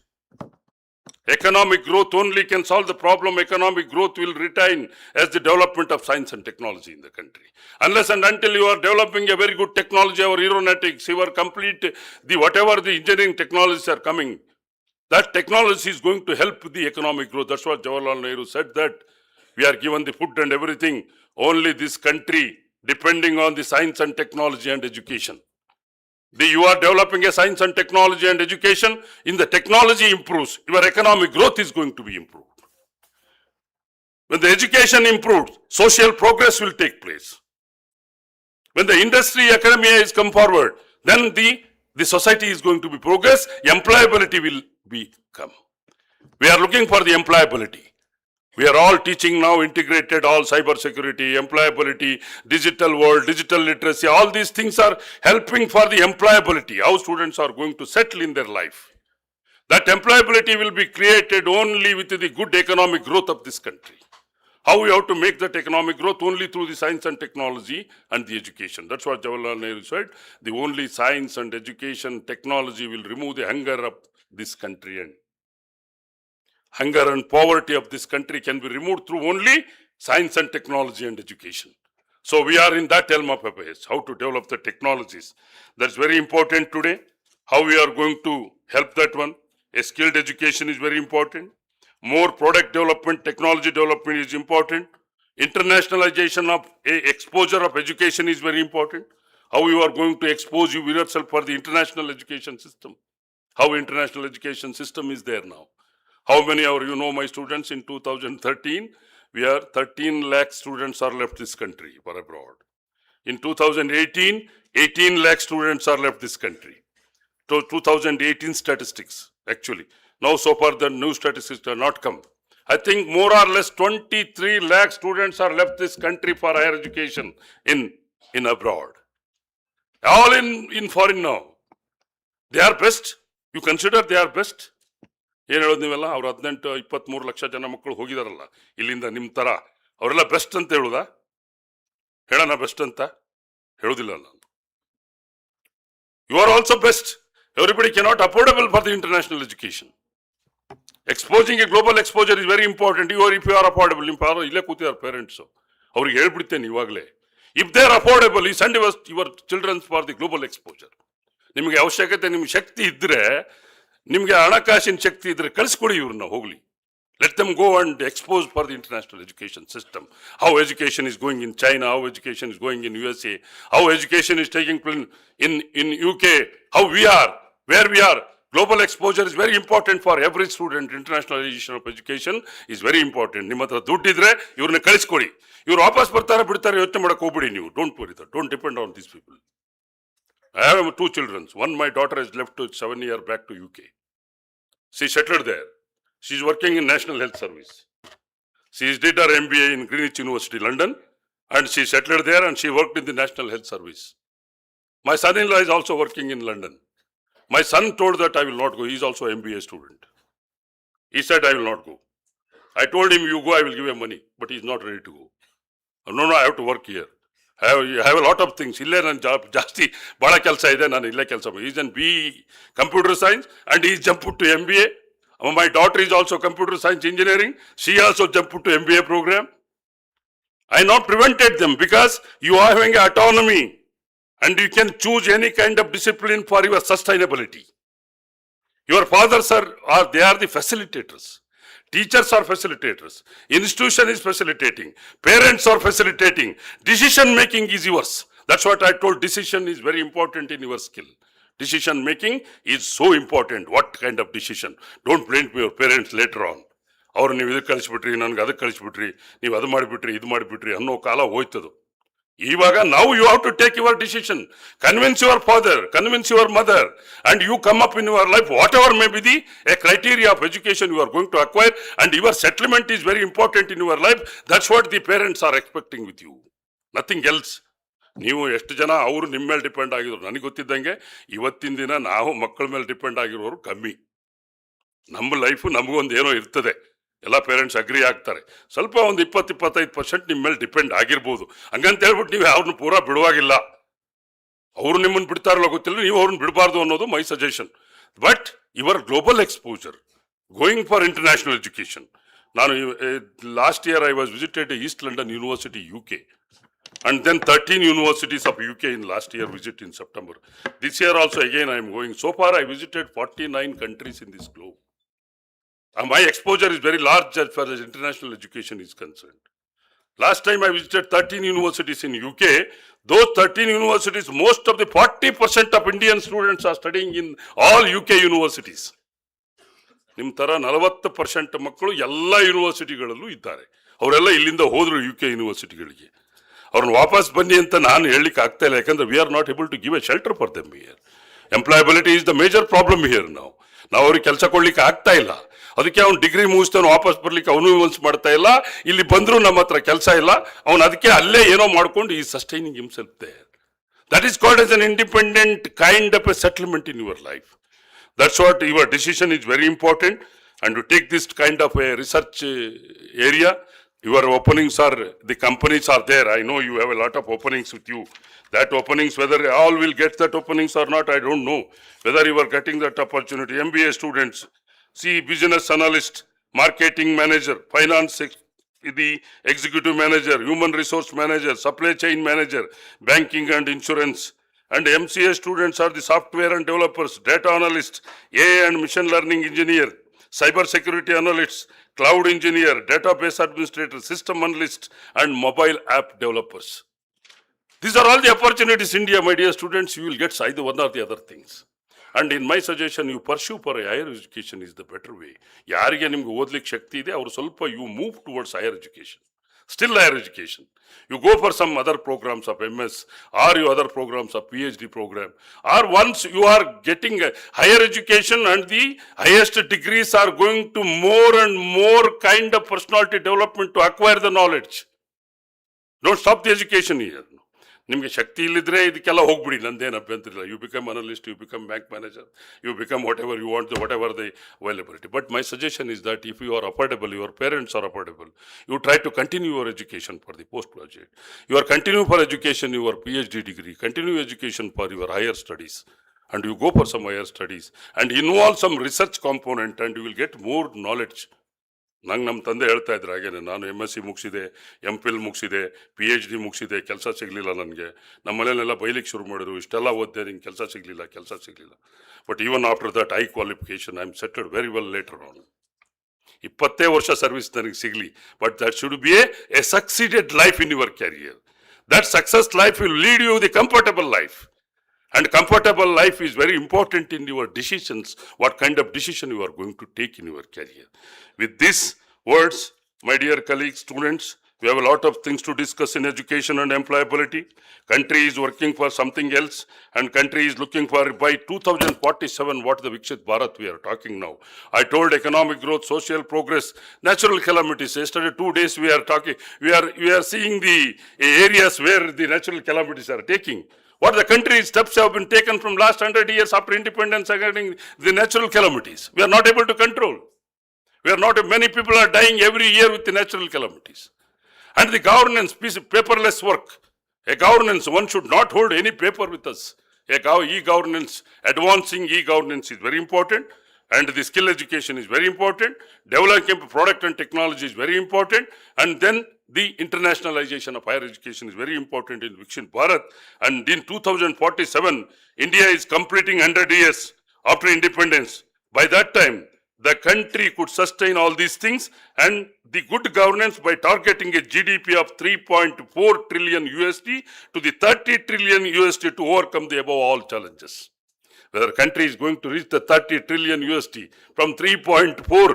Economic growth only can solve the problem. Economic growth will retain as the development of science and technology in the country. Unless and until you are developing a very good technology, our aeronautics, your complete, whatever the engineering technologies are coming, that technology is going to help the economic growth. That's what Jawaharlal Nehru said, that we are given the food and everything. Only this country depending on the science and technology and education. You are developing a science and technology and education. In the technology improves, your economic growth is going to be improved. When the education improves, social progress will take place. When the industry, academia is come forward, then the society is going to be progress, employability will come. We are looking for the employability. We are all teaching now integrated, all cyber security, employability, digital world, digital literacy. All these things are helping for the employability. How students are going to settle in their life. That employability will be created only with the good economic growth of this country. How we have to make that economic growth? Only through the science and technology and the education. That's what Jawaharlal Nehru said. The only science and education, technology will remove the hunger of this country, and hunger and poverty of this country can be removed through only science and technology and education. So we are in that realm of affairs, how to develop the technologies. That's very important today. How we are going to help that one. A skilled education is very important. More product development, technology development is important. Internationalization of exposure of education is very important. How you are going to expose yourself for the international education system. How international education system is there now. How many of you know my students in 2013? We are 13 lakh students are left this country for abroad. In 2018, 18 lakh students are left this country. So 2018 statistics actually. Now so far the new statistics are not come. I think more or less 23 lakh students are left this country for higher education in abroad. All in foreign now. They are best. You consider they are best? ಏನು ಹೇಳೋದು ನೀವೆಲ್ಲ ಅವ್ರು 18-23 ಲಕ್ಷ ಜನ ಮಕ್ಕಳು ಹೋಗಿದಾರಲ್ಲ ಇಲ್ಲಿಂದ ನಿಮ್ಮ ಥರ ಅವರೆಲ್ಲ ಬೆಸ್ಟ್ ಅಂತ ಹೇಳುದಾ? ಹೇಳೋಣ ಬೆಸ್ಟ್ ಅಂತ ಹೇಳೋದಿಲ್ಲ ನಾನು. You are also best. Everybody cannot affordable for the international education. Exposing a global exposure is very important. If you are affordable, ನಿಮ್ಮ ಇಲ್ಲೇ ಕೂತಿದ್ದಾರೆ ಪೇರೆಂಟ್ಸು, ಅವ್ರಿಗೆ ಹೇಳ್ಬಿಡ್ತೇನೆ ಇವಾಗಲೇ. ಇಫ್ ದೇ ಆರ್ ಅಫೋರ್ಡಬಲ್, ಈ send your childrens for the global exposure. ನಿಮಗೆ ಅವಶ್ಯಕತೆ, ನಿಮ್ಗೆ ಶಕ್ತಿ ಇದ್ದರೆ, ನಿಮಗೆ ಹಣಕಾಸಿನ ಶಕ್ತಿ ಇದ್ರೆ ಕಳಿಸ್ಕೊಡಿ ಇವ್ರನ್ನ ಹೋಗ್ಲಿ. Let them go and expose for the international education system. How education is going in China, how education is going in USA, how education is taking place in UK, how we are, where we are. Global exposure is very important for every student. Internationalization of education is very important. ನಿಮ್ಮ ಹತ್ರ ದುಡ್ಡಿದ್ರೆ ಇವ್ರನ್ನ ಕಳಿಸ್ಕೊಡಿ. ಇವ್ರು ವಾಪಸ್ ಬರ್ತಾರೆ ಬಿಡ್ತಾರೆ ಯೋಚನೆ ಮಾಡಕ್ಕೆ ಹೋಗ್ಬಿಡಿ ನೀವು. Don't worry that. Don't depend on these people. I have 2 children. One, my daughter has left to 7 years back to UK. She settled there. She's working in National Health Service. She did her MBA in Greenwich University, London, and she settled there and she worked in the National Health Service. My son-in-law is also working in London. My son told that I will not go. He's also an MBA student. He said, I will not go. I told him, you go, I will give you money. But he's not ready to go. No, I have to work here. I have a lot of things. ಇಲ್ಲೇ ನನ್ನ ಜಾಸ್ತಿ ಭಾಳ ಕೆಲಸ ಇದೆ, ನಾನು ಇಲ್ಲೇ ಕೆಲಸ ಮಾಡಿ. He's in BE Computer Science and he's jumped to MBA. My daughter is also Computer Science Engineering. She also jumped to MBA program. I not prevented them because you are having autonomy and you can choose any kind of discipline for your sustainability. Your fathers they are the facilitators. Teachers are facilitators. Institution is facilitating. Parents are facilitating. Decision making is yours. That's what I told. Decision is very important in your skill. Decision making is so important. What kind of decision? Don't blame your parents later on. ಅವ್ರು ನೀವು ಇದಕ್ಕೆ ಕಳಿಸ್ಬಿಟ್ರಿ, ನನಗೆ ಅದಕ್ಕೆ ಕಳಿಸ್ಬಿಟ್ರಿ, ನೀವು ಅದು ಮಾಡಿಬಿಟ್ರಿ, ಇದು ಮಾಡಿಬಿಟ್ರಿ ಅನ್ನೋ ಕಾಲ ಹೋಯ್ತದು. ಇವಾಗ now you have to take your decision. Convince your father, convince your mother, and you come up in your life, whatever may be the criteria of education you are going to acquire, and your settlement is very important in your life. That's what the parents are expecting with you. Nothing else. ನೀವು ಎಷ್ಟು ಜನ ಅವರು ನಿಮ್ಮ ಮೇಲೆ depend ಆಗಿದ್ರು? ನನಗೆ ಗೊತ್ತಿದ್ದಂಗೆ ಇವತ್ತಿನ ದಿನ ನಾವು ಮಕ್ಕಳ ಮೇಲೆ ಡಿಪೆಂಡ್ ಆಗಿರೋರು ಕಮ್ಮಿ. ನಮ್ಮ ಲೈಫು ನಮಗೊಂದು ಏನೋ ಇರ್ತದೆ, ಎಲ್ಲ ಪೇರೆಂಟ್ಸ್ ಅಗ್ರಿ ಆಗ್ತಾರೆ. ಸ್ವಲ್ಪ ಒಂದು 20-25% ನಿಮ್ಮ ಮೇಲೆ ಡಿಪೆಂಡ್ ಆಗಿರ್ಬೋದು. ಹಂಗಂತ ಹೇಳ್ಬಿಟ್ಟು ನೀವು ಅವ್ರನ್ನ ಪೂರಾ ಬಿಡುವಾಗಿಲ್ಲ. ಅವರು ನಿಮ್ಮನ್ನು ಬಿಡ್ತಾರಲ್ಲ ಗೊತ್ತಿಲ್ಲ, ನೀವು ಅವ್ರನ್ನ ಬಿಡಬಾರ್ದು ಅನ್ನೋದು my suggestion. But your global exposure, going for international education. ನಾನು last year I was visited East London university UK. And then 13 universities of UK in last year visit in September. This year also again I am going. So far I visited 49 countries in this globe. And my exposure is very large as far as international education is concerned. Last time I visited 13 universities in UK. Those 13 universities, most of the 40% of Indian students are studying in all UK universities. ನಿಮ್ಮ ಥರ 40% ಮಕ್ಕಳು ಎಲ್ಲ ಯೂನಿವರ್ಸಿಟಿಗಳಲ್ಲೂ ಇದ್ದಾರೆ. ಅವರೆಲ್ಲ ಇಲ್ಲಿಂದ ಹೋದರು UK ಯೂನಿವರ್ಸಿಟಿಗಳಿಗೆ. ಅವ್ರನ್ನ ವಾಪಸ್ ಬನ್ನಿ ಅಂತ ನಾನು ಹೇಳಲಿಕ್ಕೆ ಆಗ್ತಾ ಇಲ್ಲ, ಯಾಕಂದ್ರೆ we are not able to give a shelter for them here. Employability is the major problem here. ನಾವು ಅವ್ರಿಗೆ ಕೆಲಸ ಕೊಡ್ಲಿಕ್ಕೆ ಆಗ್ತಾ ಇಲ್ಲ. ಅದಕ್ಕೆ ಅವ್ನು ಡಿಗ್ರಿ ಮುಗಿಸ್ತಾನೆ ವಾಪಸ್ ಬರ್ಲಿಕ್ಕೆ ಅವನು ಇನ್ವೆನ್ಸ್ ಮಾಡ್ತಾ ಇಲ್ಲ. ಇಲ್ಲಿ ಬಂದರೂ ನಮ್ಮ ಹತ್ರ ಕೆಲಸ ಇಲ್ಲ. ಅವನು ಅದಕ್ಕೆ ಅಲ್ಲೇ ಏನೋ ಮಾಡ್ಕೊಂಡು ಈ sustaining himself there. That is called as an independent kind of a settlement in your life. That's what your decision is very important. And to take this kind of a research area. Your openings are, the companies are there. I know you have a lot of openings with you. That openings, whether all will get that openings or not, I don't know. Whether you are getting that opportunity. MBA students, see business analyst, marketing manager, finance, the executive manager, human resource manager, supply chain manager, banking and insurance. And MCA students are the software and developers, data analyst, AI and machine learning engineer, cyber security analysts, cloud engineer, database administrator, system analyst, and mobile app developers. These are all the opportunities in India, my dear students. You will get either one or the other things. And in my suggestion, you pursue for a higher education is the better way. ಯಾರಿಗೆ ನಿಮ್ಗೆ ಓದ್ಲಿಕ್ಕೆ ಶಕ್ತಿ ಇದೆ ಅವರು ಸ್ವಲ್ಪ you move towards higher education. Still higher education. You go for some other programs of MS or you other programs of PhD program. Or once you are getting a higher education and the highest degrees are going to more and more kind of personality development to acquire the knowledge. Don't stop the education here. ನಿಮಗೆ ಶಕ್ತಿ ಇಲ್ಲಿದ್ರೆ ಇದಕ್ಕೆಲ್ಲ ಹೋಗ್ಬಿಡಿ, ನಂದೇನು ಅಭ್ಯಂತರ ಇಲ್ಲ. You become analyst, you become bank manager, you become whatever you want, whatever the availability. But my suggestion is that if you are affordable, your parents are affordable, you try to continue your education for the post graduate. You are continue for education your PhD degree, continue education for your higher studies, and you go for some higher studies and involve some research component and you will get more knowledge. ನಂಗೆ ನಮ್ಮ ತಂದೆ ಹೇಳ್ತಾ ಇದ್ರು ಹಾಗೇನೆ, ನಾನು MSc ಮುಗಿಸಿದೆ, MPhil ಮುಗಿಸಿದೆ, PhD ಮುಗಿಸಿದೆ, ಕೆಲಸ ಸಿಗಲಿಲ್ಲ ನನಗೆ. ನಮ್ಮ ಮನೆಯಲ್ಲೆಲ್ಲ ಬೈಲಿಕ್ಕೆ ಶುರು ಮಾಡಿದ್ರು, ಇಷ್ಟೆಲ್ಲ ಓದಿದೆ ನಿಂಗೆ ಕೆಲಸ ಸಿಗಲಿಲ್ಲ. But even after that high qualification I am settled very well later on. 20 ವರ್ಷ ಸರ್ವಿಸ್ ನನಗೆ ಸಿಗಲಿ, but that should be A succeeded life in your carrier. That success life will lead you the comfortable life. And comfortable life is very important in your decisions, what kind of decision you are going to take in your career. With these words, my dear colleagues, students, we have a lot of things to discuss in education and employability. Country is working for something else, and country is looking for by 2047 what the Viksit Bharat we are talking now. I told economic growth, social progress, natural calamities. Yesterday 2 days we are talking, we are seeing the areas where the natural calamities are taking. What the country steps have been taken from last 100 years after independence regarding the natural calamities. We are not able to control. Many people are dying every year with the natural calamities. And the governance, paperless work. A governance, one should not hold any paper with us. E-governance, advancing e-governance is very important. And the skill education is very important. Developing product and technology is very important. And then the internationalization of higher education is very important in Viksit Bharat. And in 2047, India is completing 100 years after independence. By that time, the country could sustain all these things, and the good governance by targeting a GDP of 3.4 trillion USD to the 30 trillion USD to overcome the above all challenges. Whether country is going to reach the 30 trillion USD from 3.4,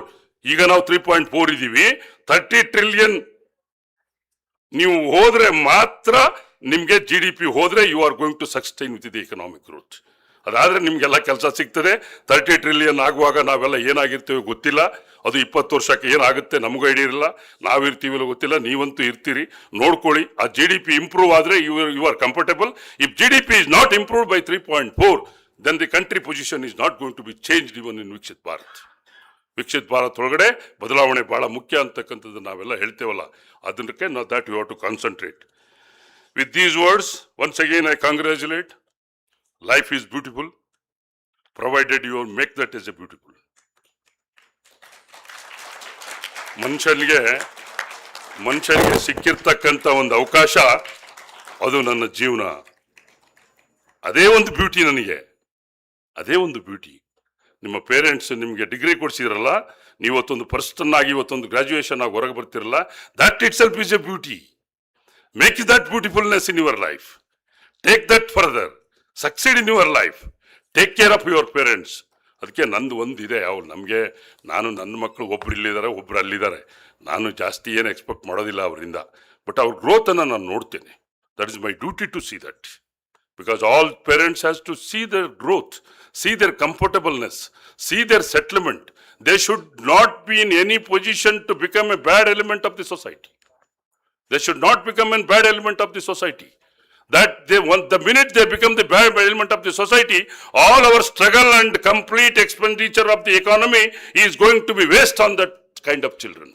ಈಗ ನಾವು 3.4 ಇದೀವಿ, 30 trillion ನೀವು ಹೋದ್ರೆ ಮಾತ್ರ ನಿಮಗೆ GDP ಹೋದ್ರೆ you are going to sustain with the economic growth. ಅದಾದ್ರೆ ನಿಮ್ಗೆಲ್ಲ ಕೆಲಸ ಸಿಗ್ತದೆ. 30 ಟ್ರಿಲಿಯನ್ ಆಗುವಾಗ ನಾವೆಲ್ಲ ಏನಾಗಿರ್ತೀವಿ ಗೊತ್ತಿಲ್ಲ. ಅದು 20 ವರ್ಷಕ್ಕೆ ಏನಾಗುತ್ತೆ ನಮಗೂ ಐಡಿಯಾ ಇರಲ್ಲ. ನಾವಿರ್ತೀವಿಲ್ಲ ಗೊತ್ತಿಲ್ಲ, ನೀವಂತೂ ಇರ್ತೀರಿ. ನೋಡ್ಕೊಳ್ಳಿ, ಆ GDP ಇಂಪ್ರೂವ್ ಆದ್ರೆ you are comfortable. If GDP is not improved by 3.4, then the country position is not going to be changed even in Viksit Bharat. Viksit Bharat ಒಳಗಡೆ ಬದಲಾವಣೆ ಬಹಳ ಮುಖ್ಯ ಅಂತಕ್ಕಂಥದ್ದು ನಾವೆಲ್ಲ ಹೇಳ್ತೇವಲ್ಲ, ಅದಕ್ಕೆ that you have to concentrate. With these words, once again I congratulate. Life is beautiful, provided you make that as a beautiful. ಮನುಷ್ಯನಿಗೆ ಸಿಕ್ಕಿರ್ತಕ್ಕಂಥ ಒಂದು ಅವಕಾಶ, ಅದು ನನ್ನ ಜೀವನ. ಅದೇ ಒಂದು ಬ್ಯೂಟಿ ನನಗೆ, ಅದೇ ಒಂದು ಬ್ಯೂಟಿ. ನಿಮ್ಮ ಪೇರೆಂಟ್ಸ್ ನಿಮಗೆ ಡಿಗ್ರಿ ಕೊಡಿಸಿದ್ರಲ್ಲ, ನೀವತ್ತೊಂದು ಪರ್ಸನ್ ಆಗಿ ಇವತ್ತೊಂದು ಗ್ರಾಜುಯೇಷನ್ ಆಗಿ ಹೊರಗೆ ಬರ್ತಿರಲ್ಲ, that itself is a beauty. Make that beautifulness in your life. Take that further. Succeed in your life. Take care of your parents. ಅದಕ್ಕೆ ನಂದು ಒಂದಿದೆ, ಅವ್ರು ನಮಗೆ, ನನ್ನ ಮಕ್ಕಳು ಒಬ್ರು ಇಲ್ಲಿದ್ದಾರೆ, ಒಬ್ರು ಅಲ್ಲಿದ್ದಾರೆ. ನಾನು ಜಾಸ್ತಿ ಏನು ಎಕ್ಸ್ಪೆಕ್ಟ್ ಮಾಡೋದಿಲ್ಲ ಅವರಿಂದ, ಬಟ್ ಅವ್ರ ಗ್ರೋತನ್ನು ನಾನು ನೋಡ್ತೇನೆ. That is my duty to see that. Because all parents has to see their growth, see their comfortableness, see their settlement. They should not be in any position to become a bad element of the society. They should not become a bad element of the society. That the minute they become the bad element of the society, all our struggle and complete expenditure of the economy is going to be waste on that kind of children.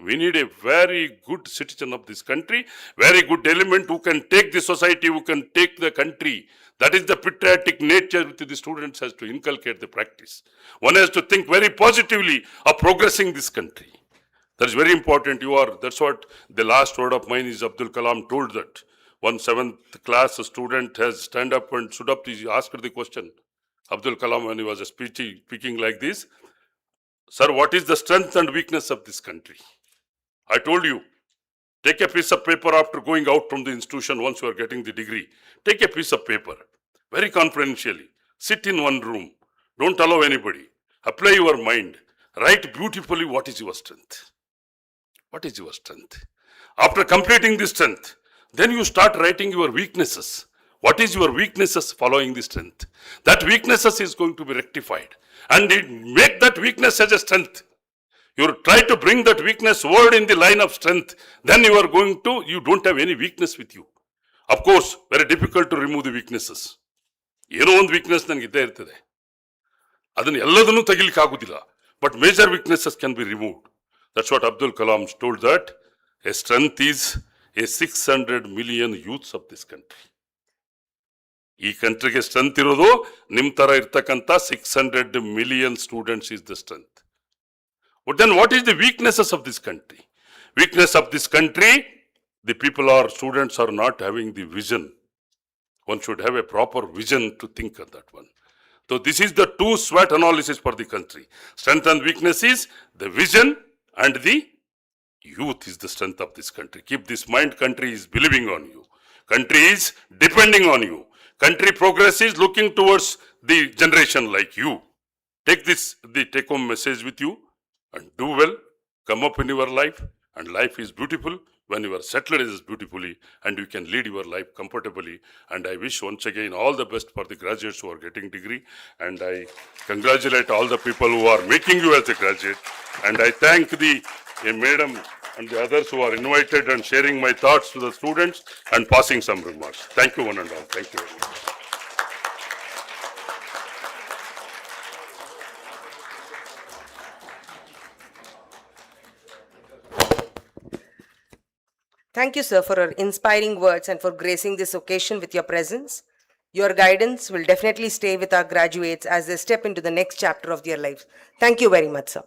We need a very good citizen of this country, very good element who can take the society, who can take the country. That is the patriotic nature which the students has to inculcate the practice. One has to think very positively of progressing this country. That is very important. That's what the last word of mine is. Abdul Kalam told that. One 7th class student has stand up and stood up. He asked the question, Abdul Kalam, when he was speaking like this, sir, what is the strength and weakness of this country? I told you, take a piece of paper after going out from the institution once you are getting the degree. Take a piece of paper, very confidentially. Sit in one room. Don't allow anybody. Apply your mind. Write beautifully what is your strength. What is your strength? After completing the strength, then you start writing your weaknesses. What is your weaknesses following the strength? That weaknesses is going to be rectified. And make that weakness as a strength. You try to bring that weakness word in the line of strength. Then you don't have any weakness with you. Of course, very difficult to remove the weaknesses. ಏನೋ ಒಂದು weakness ನನಗೆ ಇದ್ದೇ ಇರ್ತದೆ. ಅದನ್ನು ಎಲ್ಲದನ್ನೂ ತೆಗಿಲಿಕ್ಕೆ ಆಗುದಿಲ್ಲ. But major weaknesses can be removed. That's what Abdul Kalam told, that a strength is a 600 million youths of this country. ಈ ಕಂಟ್ರಿಗೆ ಸ್ಟ್ರೆಂತ್ ಇರೋದು ನಿಮ್ ತರ ಇರ್ತಕ್ಕಂಥ 600 million students is the strength. But then what is the weaknesses of this country? Weakness of this country, the students are not having the vision. One should have a proper vision to think of that one. So this is the two SWOT analysis for the country. Strength and weakness is the vision, and the youth is the strength of this country. Keep this mind, country is believing on you. Country is depending on you. Country progress is looking towards the generation like you. Take this, the take home message with you, and do well. Come up in your life, and life is beautiful when you are settled as beautifully, and you can lead your life comfortably. And I wish once again all the best for the graduates who are getting degree, and I congratulate all the people who are making you as a graduate, and I thank the madam and the others who are invited and sharing my thoughts to the students and passing some remarks. Thank you one and all. Thank you very much. Thank you, sir, for your inspiring words and for gracing this occasion with your presence. Your guidance will definitely stay with our graduates as they step into the next chapter of their lives. Thank you very much, sir.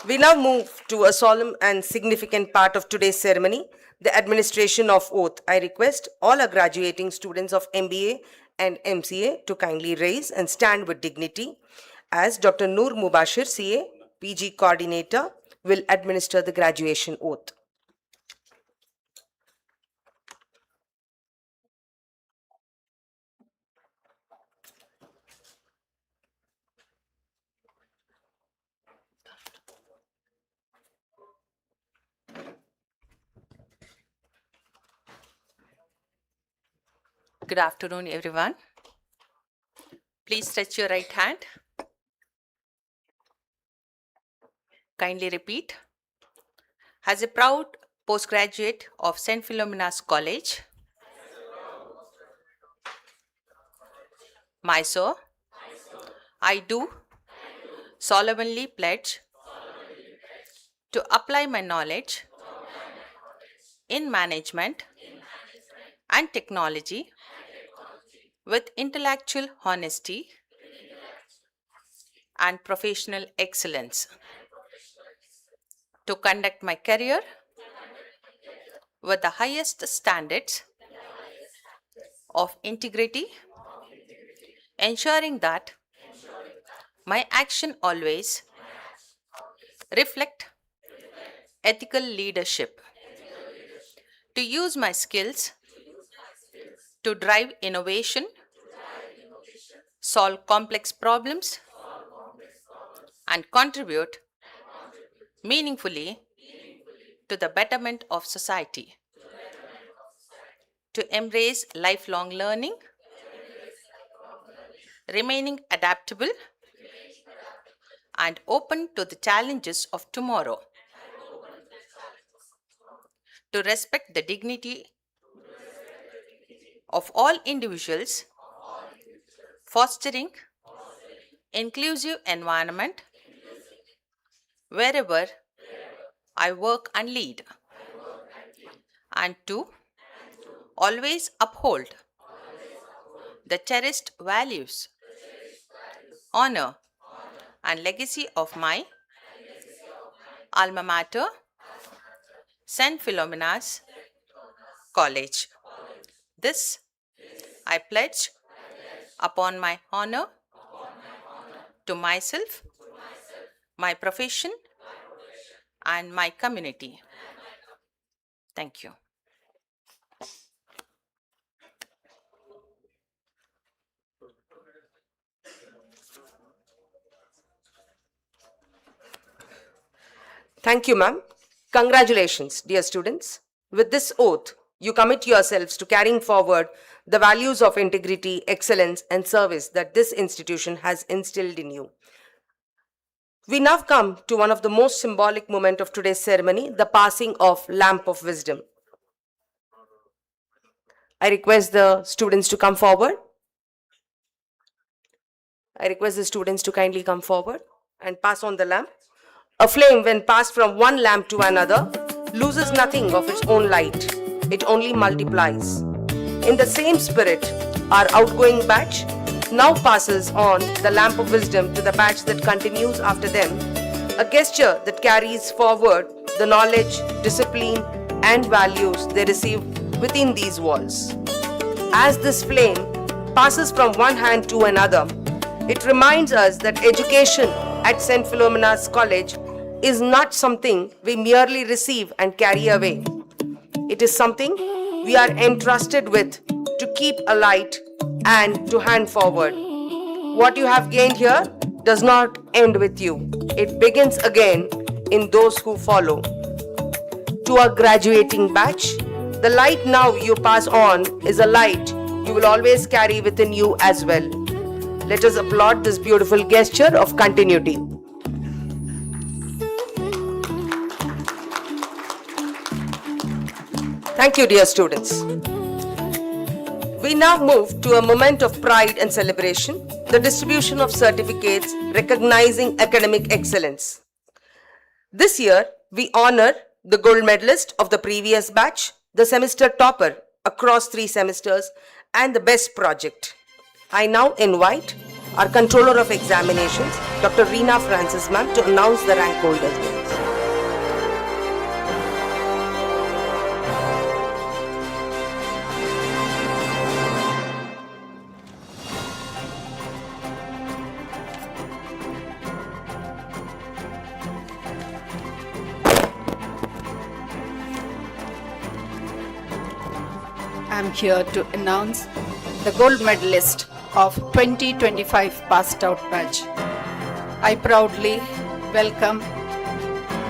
We now move to a solemn and significant part of today's ceremony, the administration of oath. I request all our graduating students of MBA and MCA to kindly raise and stand with dignity as Dr. Noor Mubashir, CA, PG Coordinator, will administer the graduation oath. Good afternoon, everyone. Please stretch your right hand. Kindly repeat. As a proud postgraduate of St. PHILOMENA'S College, Mysore, I do solemnly pledge to apply my knowledge in management and technology with intellectual honesty and professional excellence, to conduct my career with the highest standards of integrity, ensuring that my action always reflect ethical leadership, to use my skills to drive innovation, solve complex problems, and contribute meaningfully to the betterment of society, to embrace lifelong learning, remaining adaptable and open to the challenges of tomorrow, to respect the dignity of all individuals, fostering inclusive environment wherever I work and lead, and to always uphold the cherished values, honor, and legacy of my alma mater, St. PHILOMENA'S College. This I pledge upon my honor to myself, my profession, and my community. Thank you. Thank you, ma'am. Congratulations, dear students. With this oath, you commit yourselves to carrying forward the values of integrity, excellence, and service that this institution has instilled in you. We now come to one of the most symbolic moments of today's ceremony, the passing of Lamp of Wisdom. I request the students to come forward. I request the students to kindly come forward and pass on the lamp. A flame, when passed from one lamp to another, loses nothing of its own light. It only multiplies. In the same spirit, our outgoing batch now passes on the lamp of wisdom to the batch that continues after them, a gesture that carries forward the knowledge, discipline, and values they receive within these walls. As this flame passes from one hand to another. It reminds us that education at St. Philomena's College is not something we merely receive and carry away. It is something we are entrusted with to keep alight and to hand forward. What you have gained here does not end with you. It begins again in those who follow. To our graduating batch, the light now you pass on is a light you will always carry within you as well. Let us applaud this beautiful gesture of continuity. Thank you, dear students. We now move to a moment of pride and celebration, the distribution of certificates recognizing academic excellence. This year, we honor the gold medalist of the previous batch, the semester topper across 3 semesters, and the best project. I now invite our Controller of Examinations, Dr. Reena Francis ma'am, to announce the rank holders' names. I'm here to announce the gold medalist of 2025 passed out batch. I proudly welcome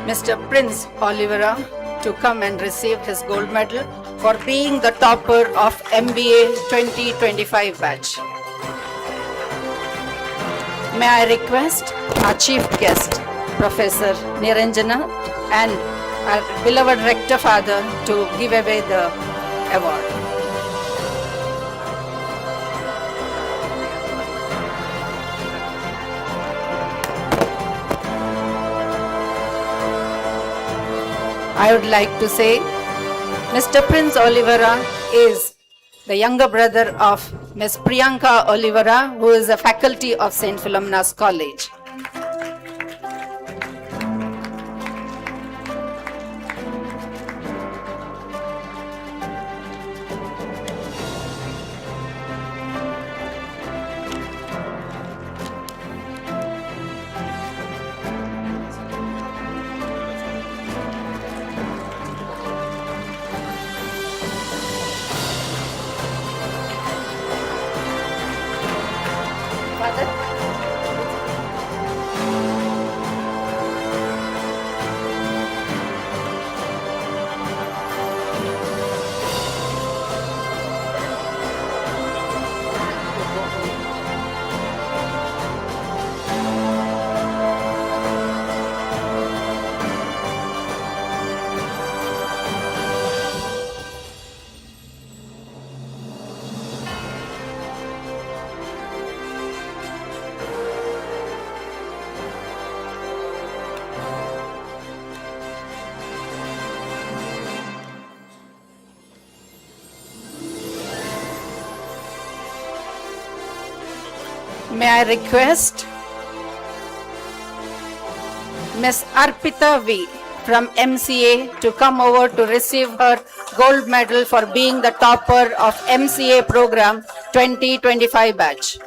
Mr. Prince Olivera to come and receive his gold medal for being the topper of MBA 2025 batch. May I request our chief guest, Professor Niranjana, and our beloved rector father to give away the award. I would like to say, Mr. Prince Olivera is the younger brother of Ms. Priyanka Olivera, who is a faculty of St. Philomena's College. May I request Ms. Arpita V from MCA to come over to receive her gold medal for being the topper of MCA program 2025 batch.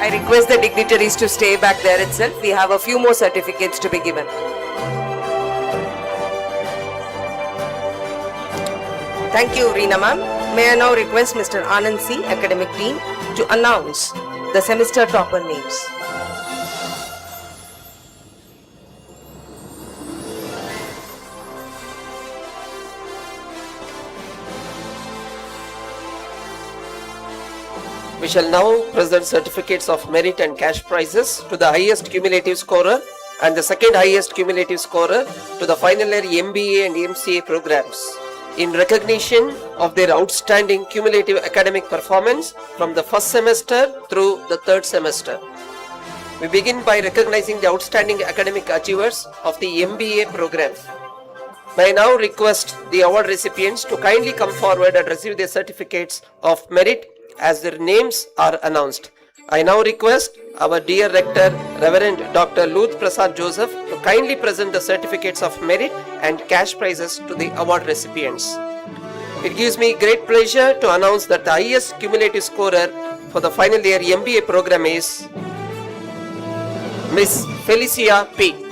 I request the dignitaries to stay back there itself. We have a few more certificates to be given. Thank you, Reena ma'am. May I now request Mr. Anand C, Academic Dean, to announce the semester topper names. We shall now present certificates of merit and cash prizes to the highest cumulative scorer and the second highest cumulative scorer to the final year MBA and MCA programs in recognition of their outstanding cumulative academic performance from the first semester through the third semester. We begin by recognizing the outstanding academic achievers of the MBA program. May I now request the award recipients to kindly come forward and receive their certificates of merit as their names are announced. I now request our dear Rector, Reverend Dr. Luth Prasad Joseph, to kindly present the certificates of merit and cash prizes to the award recipients. It gives me great pleasure to announce that the highest cumulative scorer for the final year MBA program is Miss Felicia P.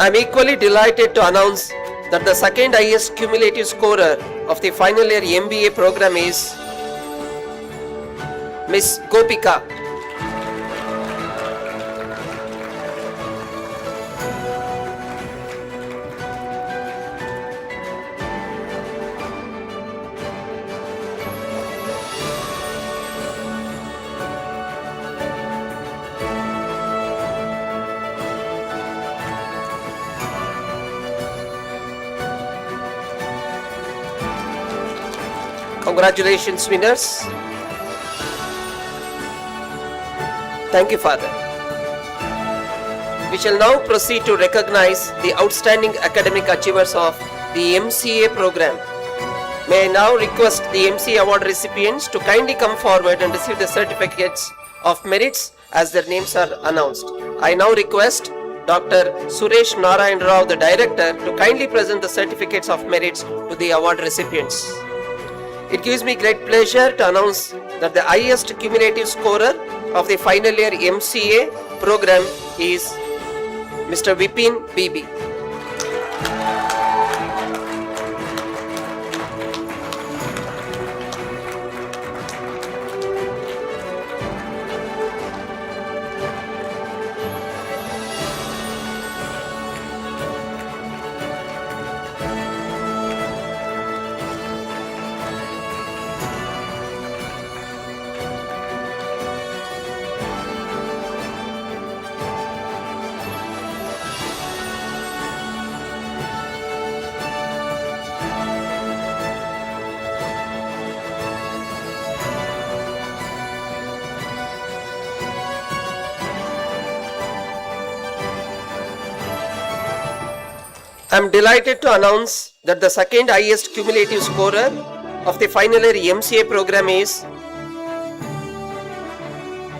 I am equally delighted to announce that the second highest cumulative scorer of the final year MBA program is Miss Gopika. Congratulations, winners. Thank you, Father. We shall now proceed to recognize the outstanding academic achievers of the MCA program. May I now request the MCA award recipients to kindly come forward and receive the certificates of merits as their names are announced. I now request Dr. Suresh Narayan Rao, the Director, to kindly present the certificates of merits to the award recipients. It gives me great pleasure to announce that the highest cumulative scorer of the final year MCA program is Mr. Vipin BB. I am delighted to announce that the second highest cumulative scorer of the final year MCA program is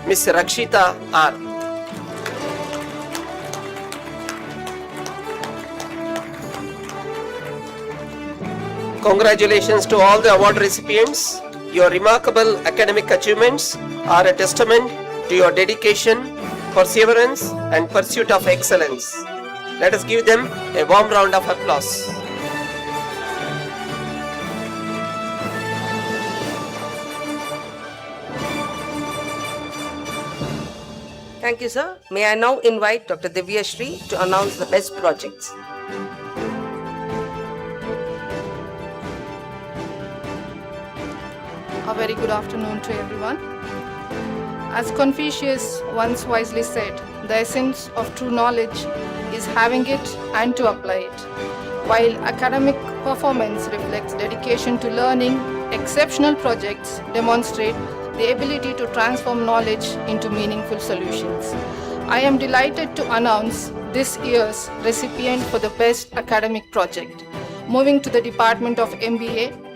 Miss Rakshita R. Congratulations to all the award recipients. Your remarkable academic achievements are a testament to your dedication, perseverance, and pursuit of excellence. Let us give them a warm round of applause. Thank you, sir. May I now invite Dr. Divya Shri to announce the best projects. A very good afternoon to everyone. As Confucius once wisely said, the essence of true knowledge is having it and to apply it. While academic performance reflects dedication to learning, exceptional projects demonstrate the ability to transform knowledge into meaningful solutions. I am delighted to announce this year's recipient for the best academic project. Moving to the Department of MBA,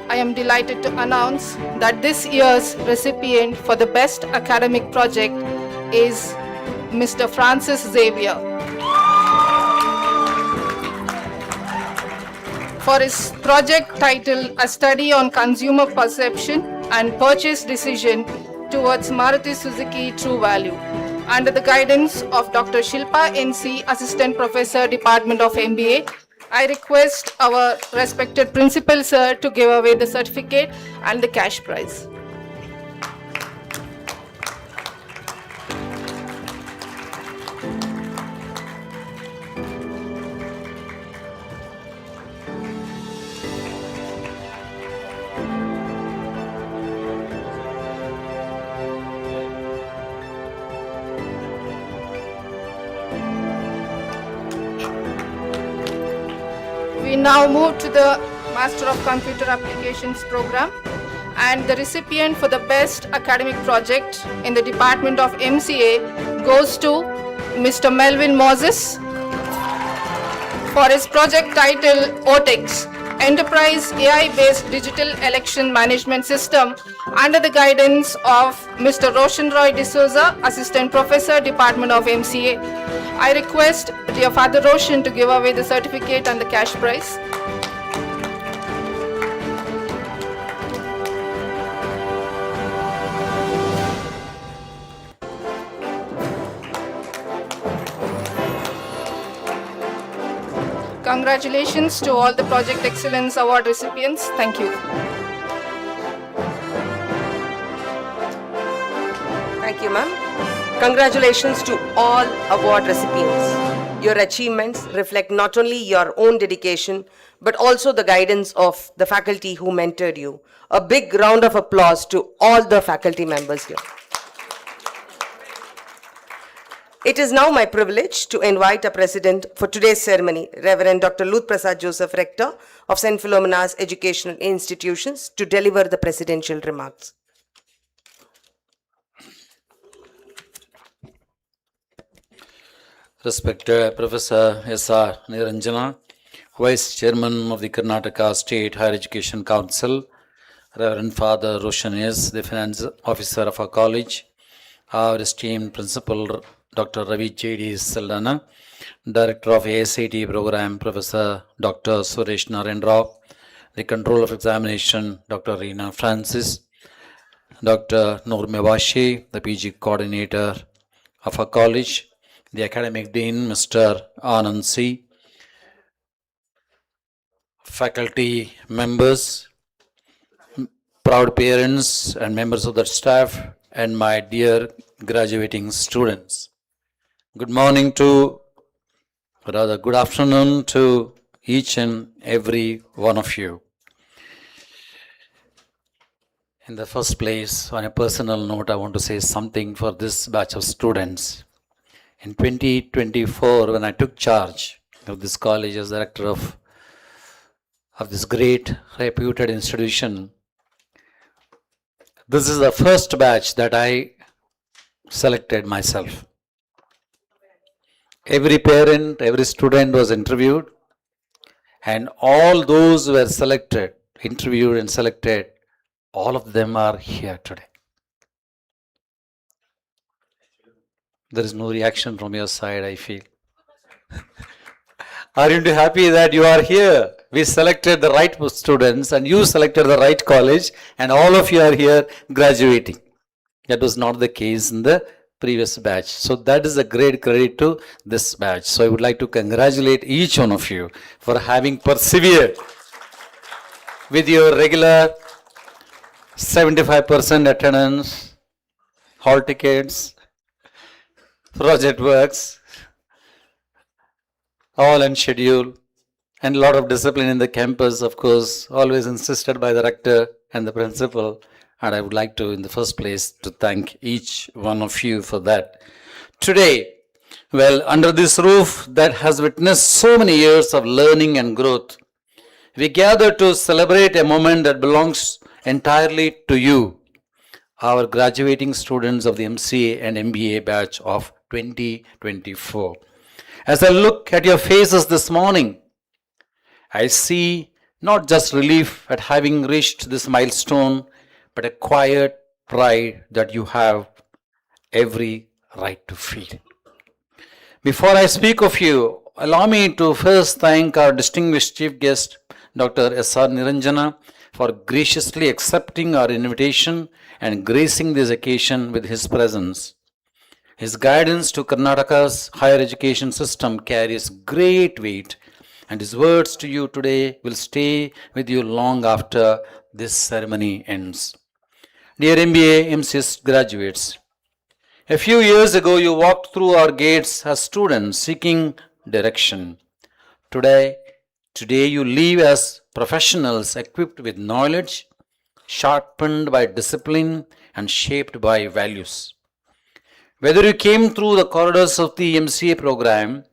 I am delighted to announce that this year's recipient for the best academic project is Mr. Francis Xavier. For his project titled A Study on Consumer Perception and Purchase Decision towards Maruti Suzuki True Value, under the guidance of Dr. Shilpa NC, Assistant Professor, Department of MBA, I request our respected principal sir to give away the certificate and the cash prize. We now move to the Master of Computer Applications program, and the recipient for the best academic project in the Department of MCA goes to Mr. Melvin Moses for his project title OTEX, Enterprise AI-based Digital Election Management System, under the guidance of Mr. Roshan Roy D'Souza, Assistant Professor, Department of MCA. I request dear Father Roshan to give away the certificate and the cash prize. Congratulations to all the Project Excellence Award recipients. Thank you. Thank you, ma'am. Congratulations to all award recipients. Your achievements reflect not only your own dedication, but also the guidance of the faculty who mentored you. A big round of applause to all the faculty members here. It is now my privilege to invite our president for today's ceremony, Reverend Dr. Luth Prasad Joseph, Rector of St. PHILOMENA'S Educational Institutions, to deliver the presidential remarks. Respected Professor S.R. Niranjana, Vice Chairman of the Karnataka State Higher Education Council, Reverend Father Roshan S., the Finance Officer of our college, our esteemed Principal Dr. Ravi J.D. Saldana, Director of ASAT Program, Professor Dr. Suresh Narendra, the Control of Examination, Dr. Reena Francis, Dr. Noor Mewashi, the PG Coordinator of our college, the Academic Dean, Mr. Anand C., faculty members, proud parents and members of the staff, and my dear graduating students. Good morning to, rather good afternoon to each and every one of you. In the first place, on a personal note, I want to say something for this batch of students. In 2024, when I took charge of this college as director of this great reputed institution, this is the first batch that I selected myself. Every parent, every student was interviewed, and all those who were selected, interviewed and selected, all of them are here today. There is no reaction from your side, I feel. Are you happy that you are here? We selected the right students and you selected the right college, and all of you are here graduating. That was not the case in the previous batch. So that is a great credit to this batch. So I would like to congratulate each one of you for having persevered with your regular 75% attendance, hall tickets, project works, all on schedule, and a lot of discipline in the campus, of course, always insisted by the rector and the principal. And I would like to, in the first place, to thank each one of you for that. Today, well, under this roof that has witnessed so many years of learning and growth, we gather to celebrate a moment that belongs entirely to you, our graduating students of the MCA and MBA batch of 2024. As I look at your faces this morning, I see not just relief at having reached this milestone, but a quiet pride that you have every right to feel. Before I speak of you, allow me to first thank our distinguished chief guest, Dr. S.R. Niranjana, for graciously accepting our invitation and gracing this occasion with his presence. His guidance to Karnataka's higher education system carries great weight, and his words to you today will stay with you long after this ceremony ends. Dear MBA MCA graduates, a few years ago you walked through our gates as students seeking direction. Today you leave as professionals equipped with knowledge, sharpened by discipline, and shaped by values. Whether you came through the corridors of the MCA program,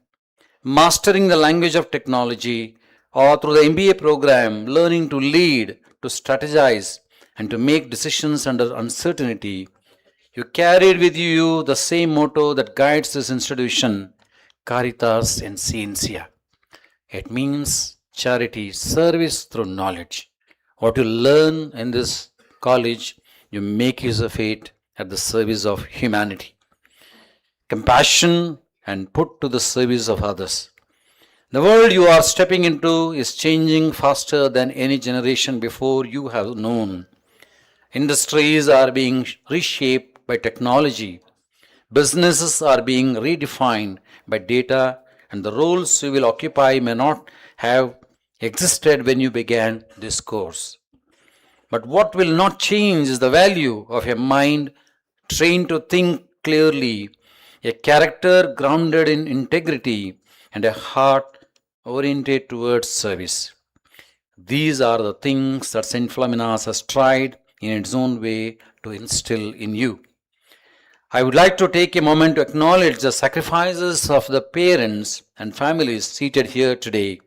mastering the language of technology, or through the MBA program, learning to lead, to strategize, and to make decisions under uncertainty, you carried with you the same motto that guides this institution, Caritas in Scientia. It means charity, service through knowledge. What you learn in this college, you make use of it at the service of humanity. Compassion and put to the service of others. The world you are stepping into is changing faster than any generation before you have known. Industries are being reshaped by technology. Businesses are being redefined by data, and the roles you will occupy may not have existed when you began this course. But what will not change is the value of a mind trained to think clearly, a character grounded in integrity, and a heart oriented towards service. These are the things that St. Philomena's has tried in its own way to instill in you. I would like to take a moment to acknowledge the sacrifices of the parents and families seated here today.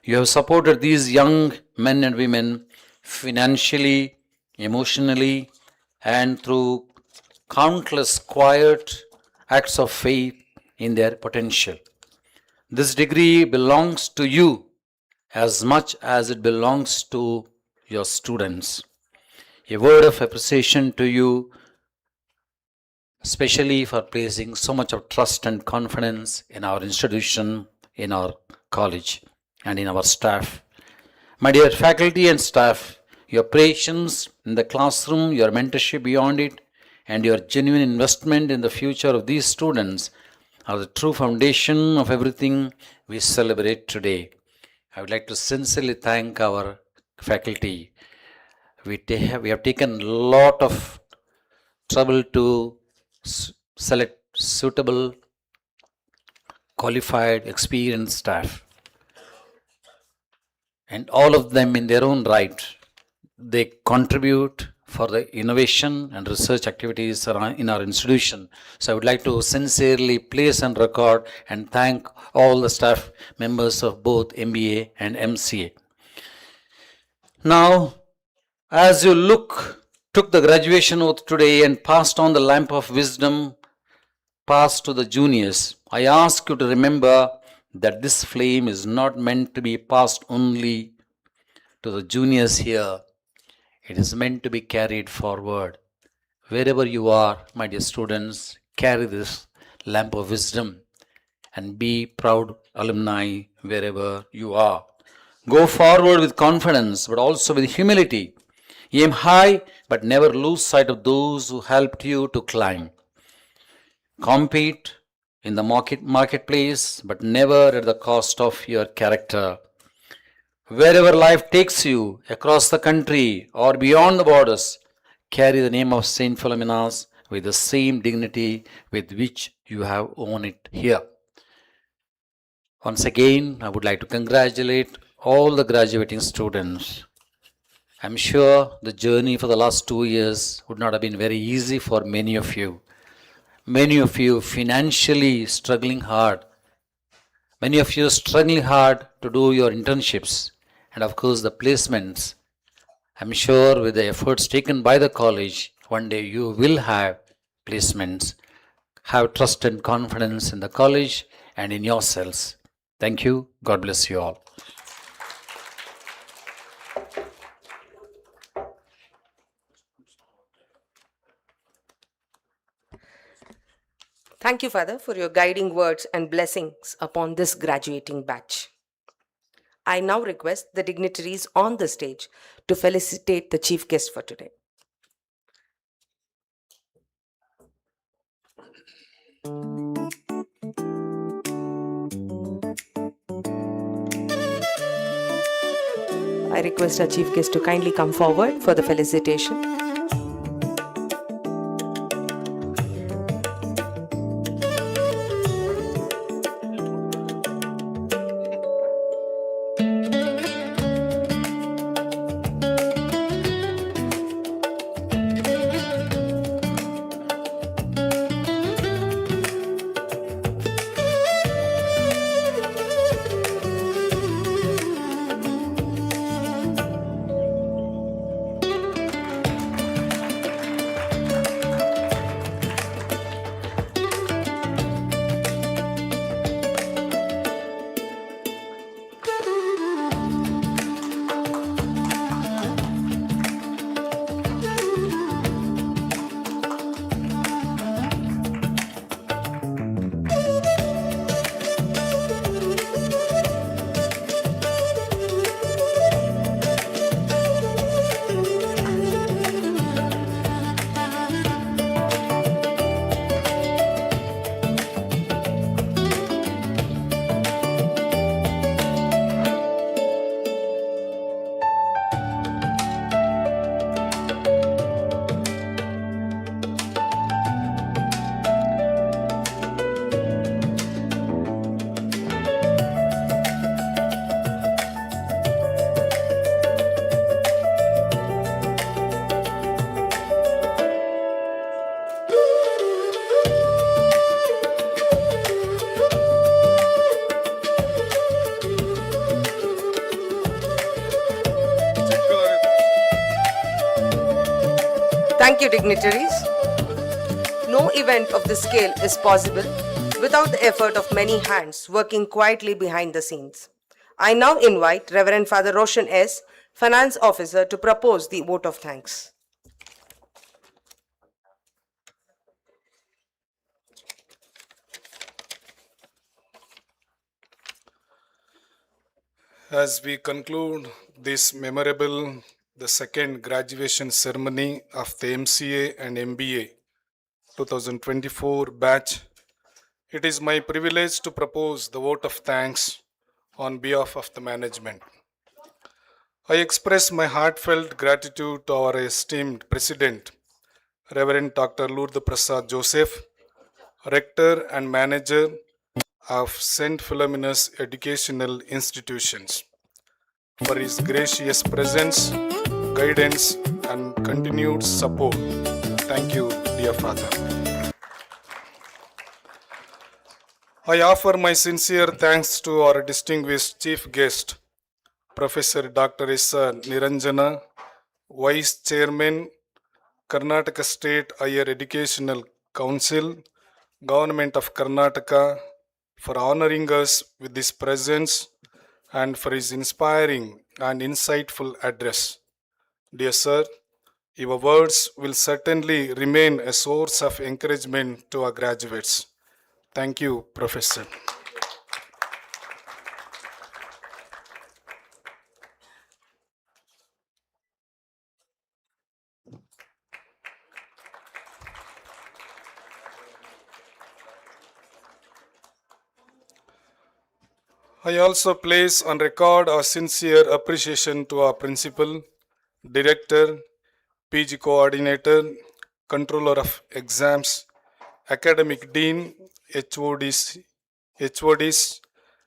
You have supported these young men and women financially, emotionally, and through countless quiet acts of faith in their potential. This degree belongs to you as much as it belongs to your students. A word of appreciation to you, especially for placing so much of trust and confidence in our institution, in our college, and in our staff. My dear faculty and staff, your patience in the classroom, your mentorship beyond it, and your genuine investment in the future of these students are the true foundation of everything we celebrate today. I would like to sincerely thank our faculty. We have taken a lot of trouble to select suitable, qualified, experienced staff. And all of them in their own right, they contribute for the innovation and research activities in our institution. So I would like to sincerely place and record and thank all the staff members of both MBA and MCA. Now, as you took the graduation oath today and passed on the lamp of wisdom passed to the juniors, I ask you to remember that this flame is not meant to be passed only to the juniors here. It is meant to be carried forward. Wherever you are, my dear students, carry this lamp of wisdom and be proud alumni wherever you are. Go forward with confidence, but also with humility. Aim high, but never lose sight of those who helped you to climb. Compete in the marketplace, but never at the cost of your character. Wherever life takes you, across the country or beyond the borders, carry the name of St. Philomena's with the same dignity with which you have owned it here. Once again, I would like to congratulate all the graduating students. I'm sure the journey for the last 2 years would not have been very easy for many of you. Many of you financially struggling hard. Many of you struggling hard to do your internships and of course the placements. I'm sure with the efforts taken by the college, one day you will have placements. Have trust and confidence in the college and in yourselves. Thank you. God bless you all. Thank you, Father, for your guiding words and blessings upon this graduating batch. I now request the dignitaries on the stage to felicitate the chief guest for today. I request our chief guest to kindly come forward for the felicitation. Thank you, dignitaries. No event of this scale is possible without the effort of many hands working quietly behind the scenes. I now invite Reverend Father Roshan S., Finance Officer, to propose the vote of thanks. As we conclude this memorable, the second graduation ceremony of the MCA and MBA 2024 batch, it is my privilege to propose the vote of thanks on behalf of the management. I express my heartfelt gratitude to our esteemed President, Reverend Dr. Lourdes Prasad Joseph, Rector and Manager of St. Philomena's Educational Institutions, for his gracious presence, guidance, and continued support. Thank you, dear Father. I offer my sincere thanks to our distinguished chief guest, Professor Dr. S.R. Niranjana, Vice Chairman, Karnataka State Higher Educational Council, Government of Karnataka, for honoring us with his presence and for his inspiring and insightful address. Dear sir, your words will certainly remain a source of encouragement to our graduates. Thank you, Professor. I also place on record our sincere appreciation to our principal, director, PG coordinator, controller of exams, academic dean, HODs,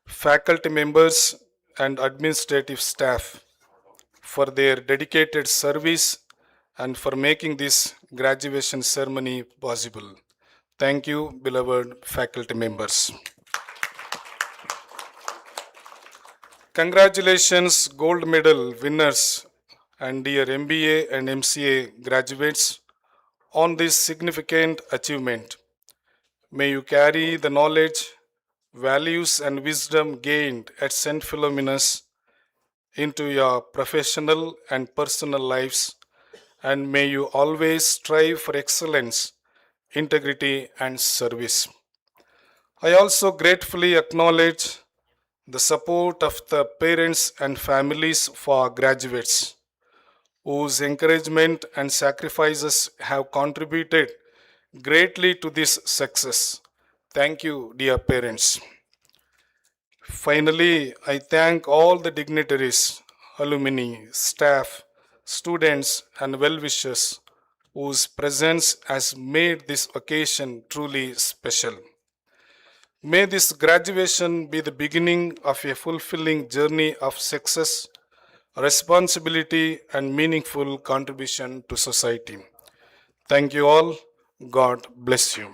faculty members, and administrative staff for their dedicated service and for making this graduation ceremony possible. Thank you, beloved faculty members. Congratulations, gold medal winners and dear MBA and MCA graduates on this significant achievement. May you carry the knowledge, values and wisdom gained at St. Philomena's into your professional and personal lives, and may you always strive for excellence, integrity, and service. I also gratefully acknowledge the support of the parents and families for our graduates, whose encouragement and sacrifices have contributed greatly to this success. Thank you, dear parents. Finally, I thank all the dignitaries, alumni, staff, students, and well-wishers whose presence has made this occasion truly special. May this graduation be the beginning of a fulfilling journey of success, responsibility, and meaningful contribution to society. Thank you all. God bless you.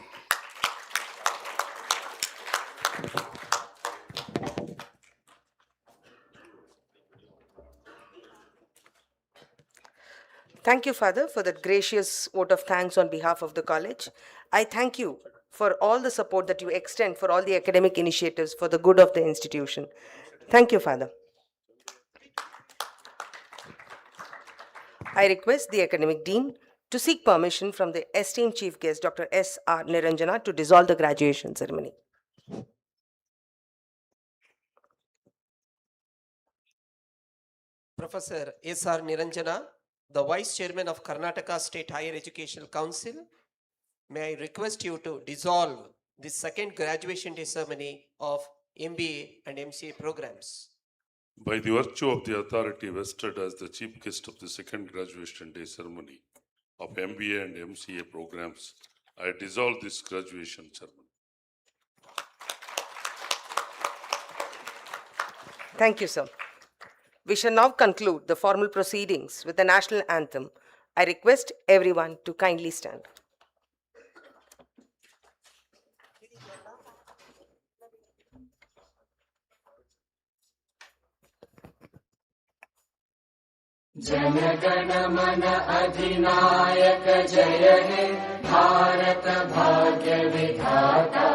Thank you, Father, for that gracious vote of thanks on behalf of the college. I thank you for all the support that you extend for all the academic initiatives for the good of the institution. Thank you, Father. I request the academic dean to seek permission from the esteemed chief guest, Dr. S.R. Niranjana, to dissolve the graduation ceremony. Professor S.R. Niranjana, the Vice Chairman of Karnataka State Higher Educational Council, may I request you to dissolve the second graduation day ceremony of MBA and MCA programs. By the virtue of the authority vested as the chief guest of the second graduation day ceremony of MBA and MCA programs, I dissolve this graduation ceremony. Thank you, sir. We shall now conclude the formal proceedings with the national anthem. I request everyone to kindly stand. जनगण मन अधिनायक जय हे भारत भाग्य विधाता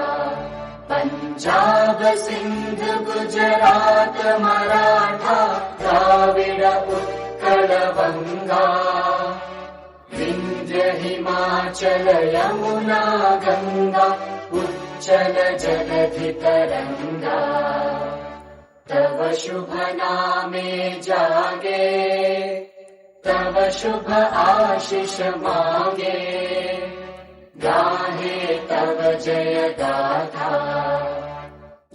पंजाब सिंध गुजरात मराठा द्राविड उत्कल बंगा विंध्य हिमाचल यमुना गंगा उच्चल जलधि तरंगा तव शुभ नामे जागे तव शुभ आशीष मांगे गाहे तव जय गाथा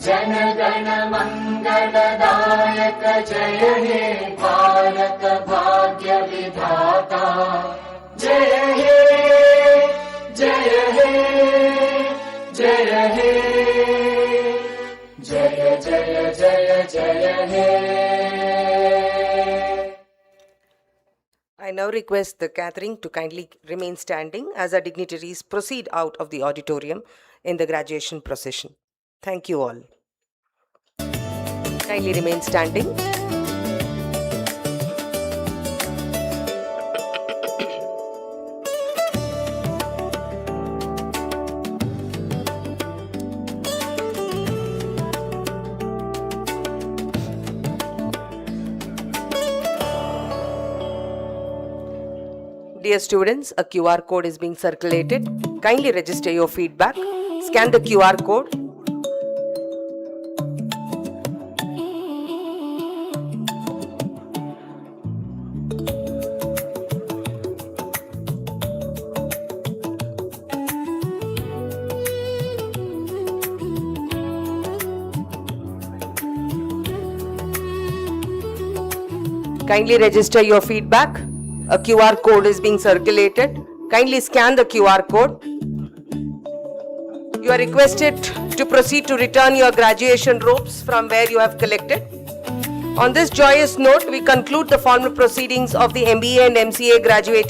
जन गण मंगलदायक जय हे भारत भाग्य विधाता जय हे जय हे जय हे जय जय जय जय हे. I now request the Catherine to kindly remain standing as our dignitaries proceed out of the auditorium in the graduation procession. Thank you all. Kindly remain standing. Dear students, a QR code is being circulated. Kindly register your feedback. Scan the QR code. Kindly register your feedback. A QR code is being circulated. Kindly scan the QR code. You are requested to proceed to return your graduation robes from where you have collected. On this joyous note, we conclude the formal proceedings of the MBA and MCA Graduation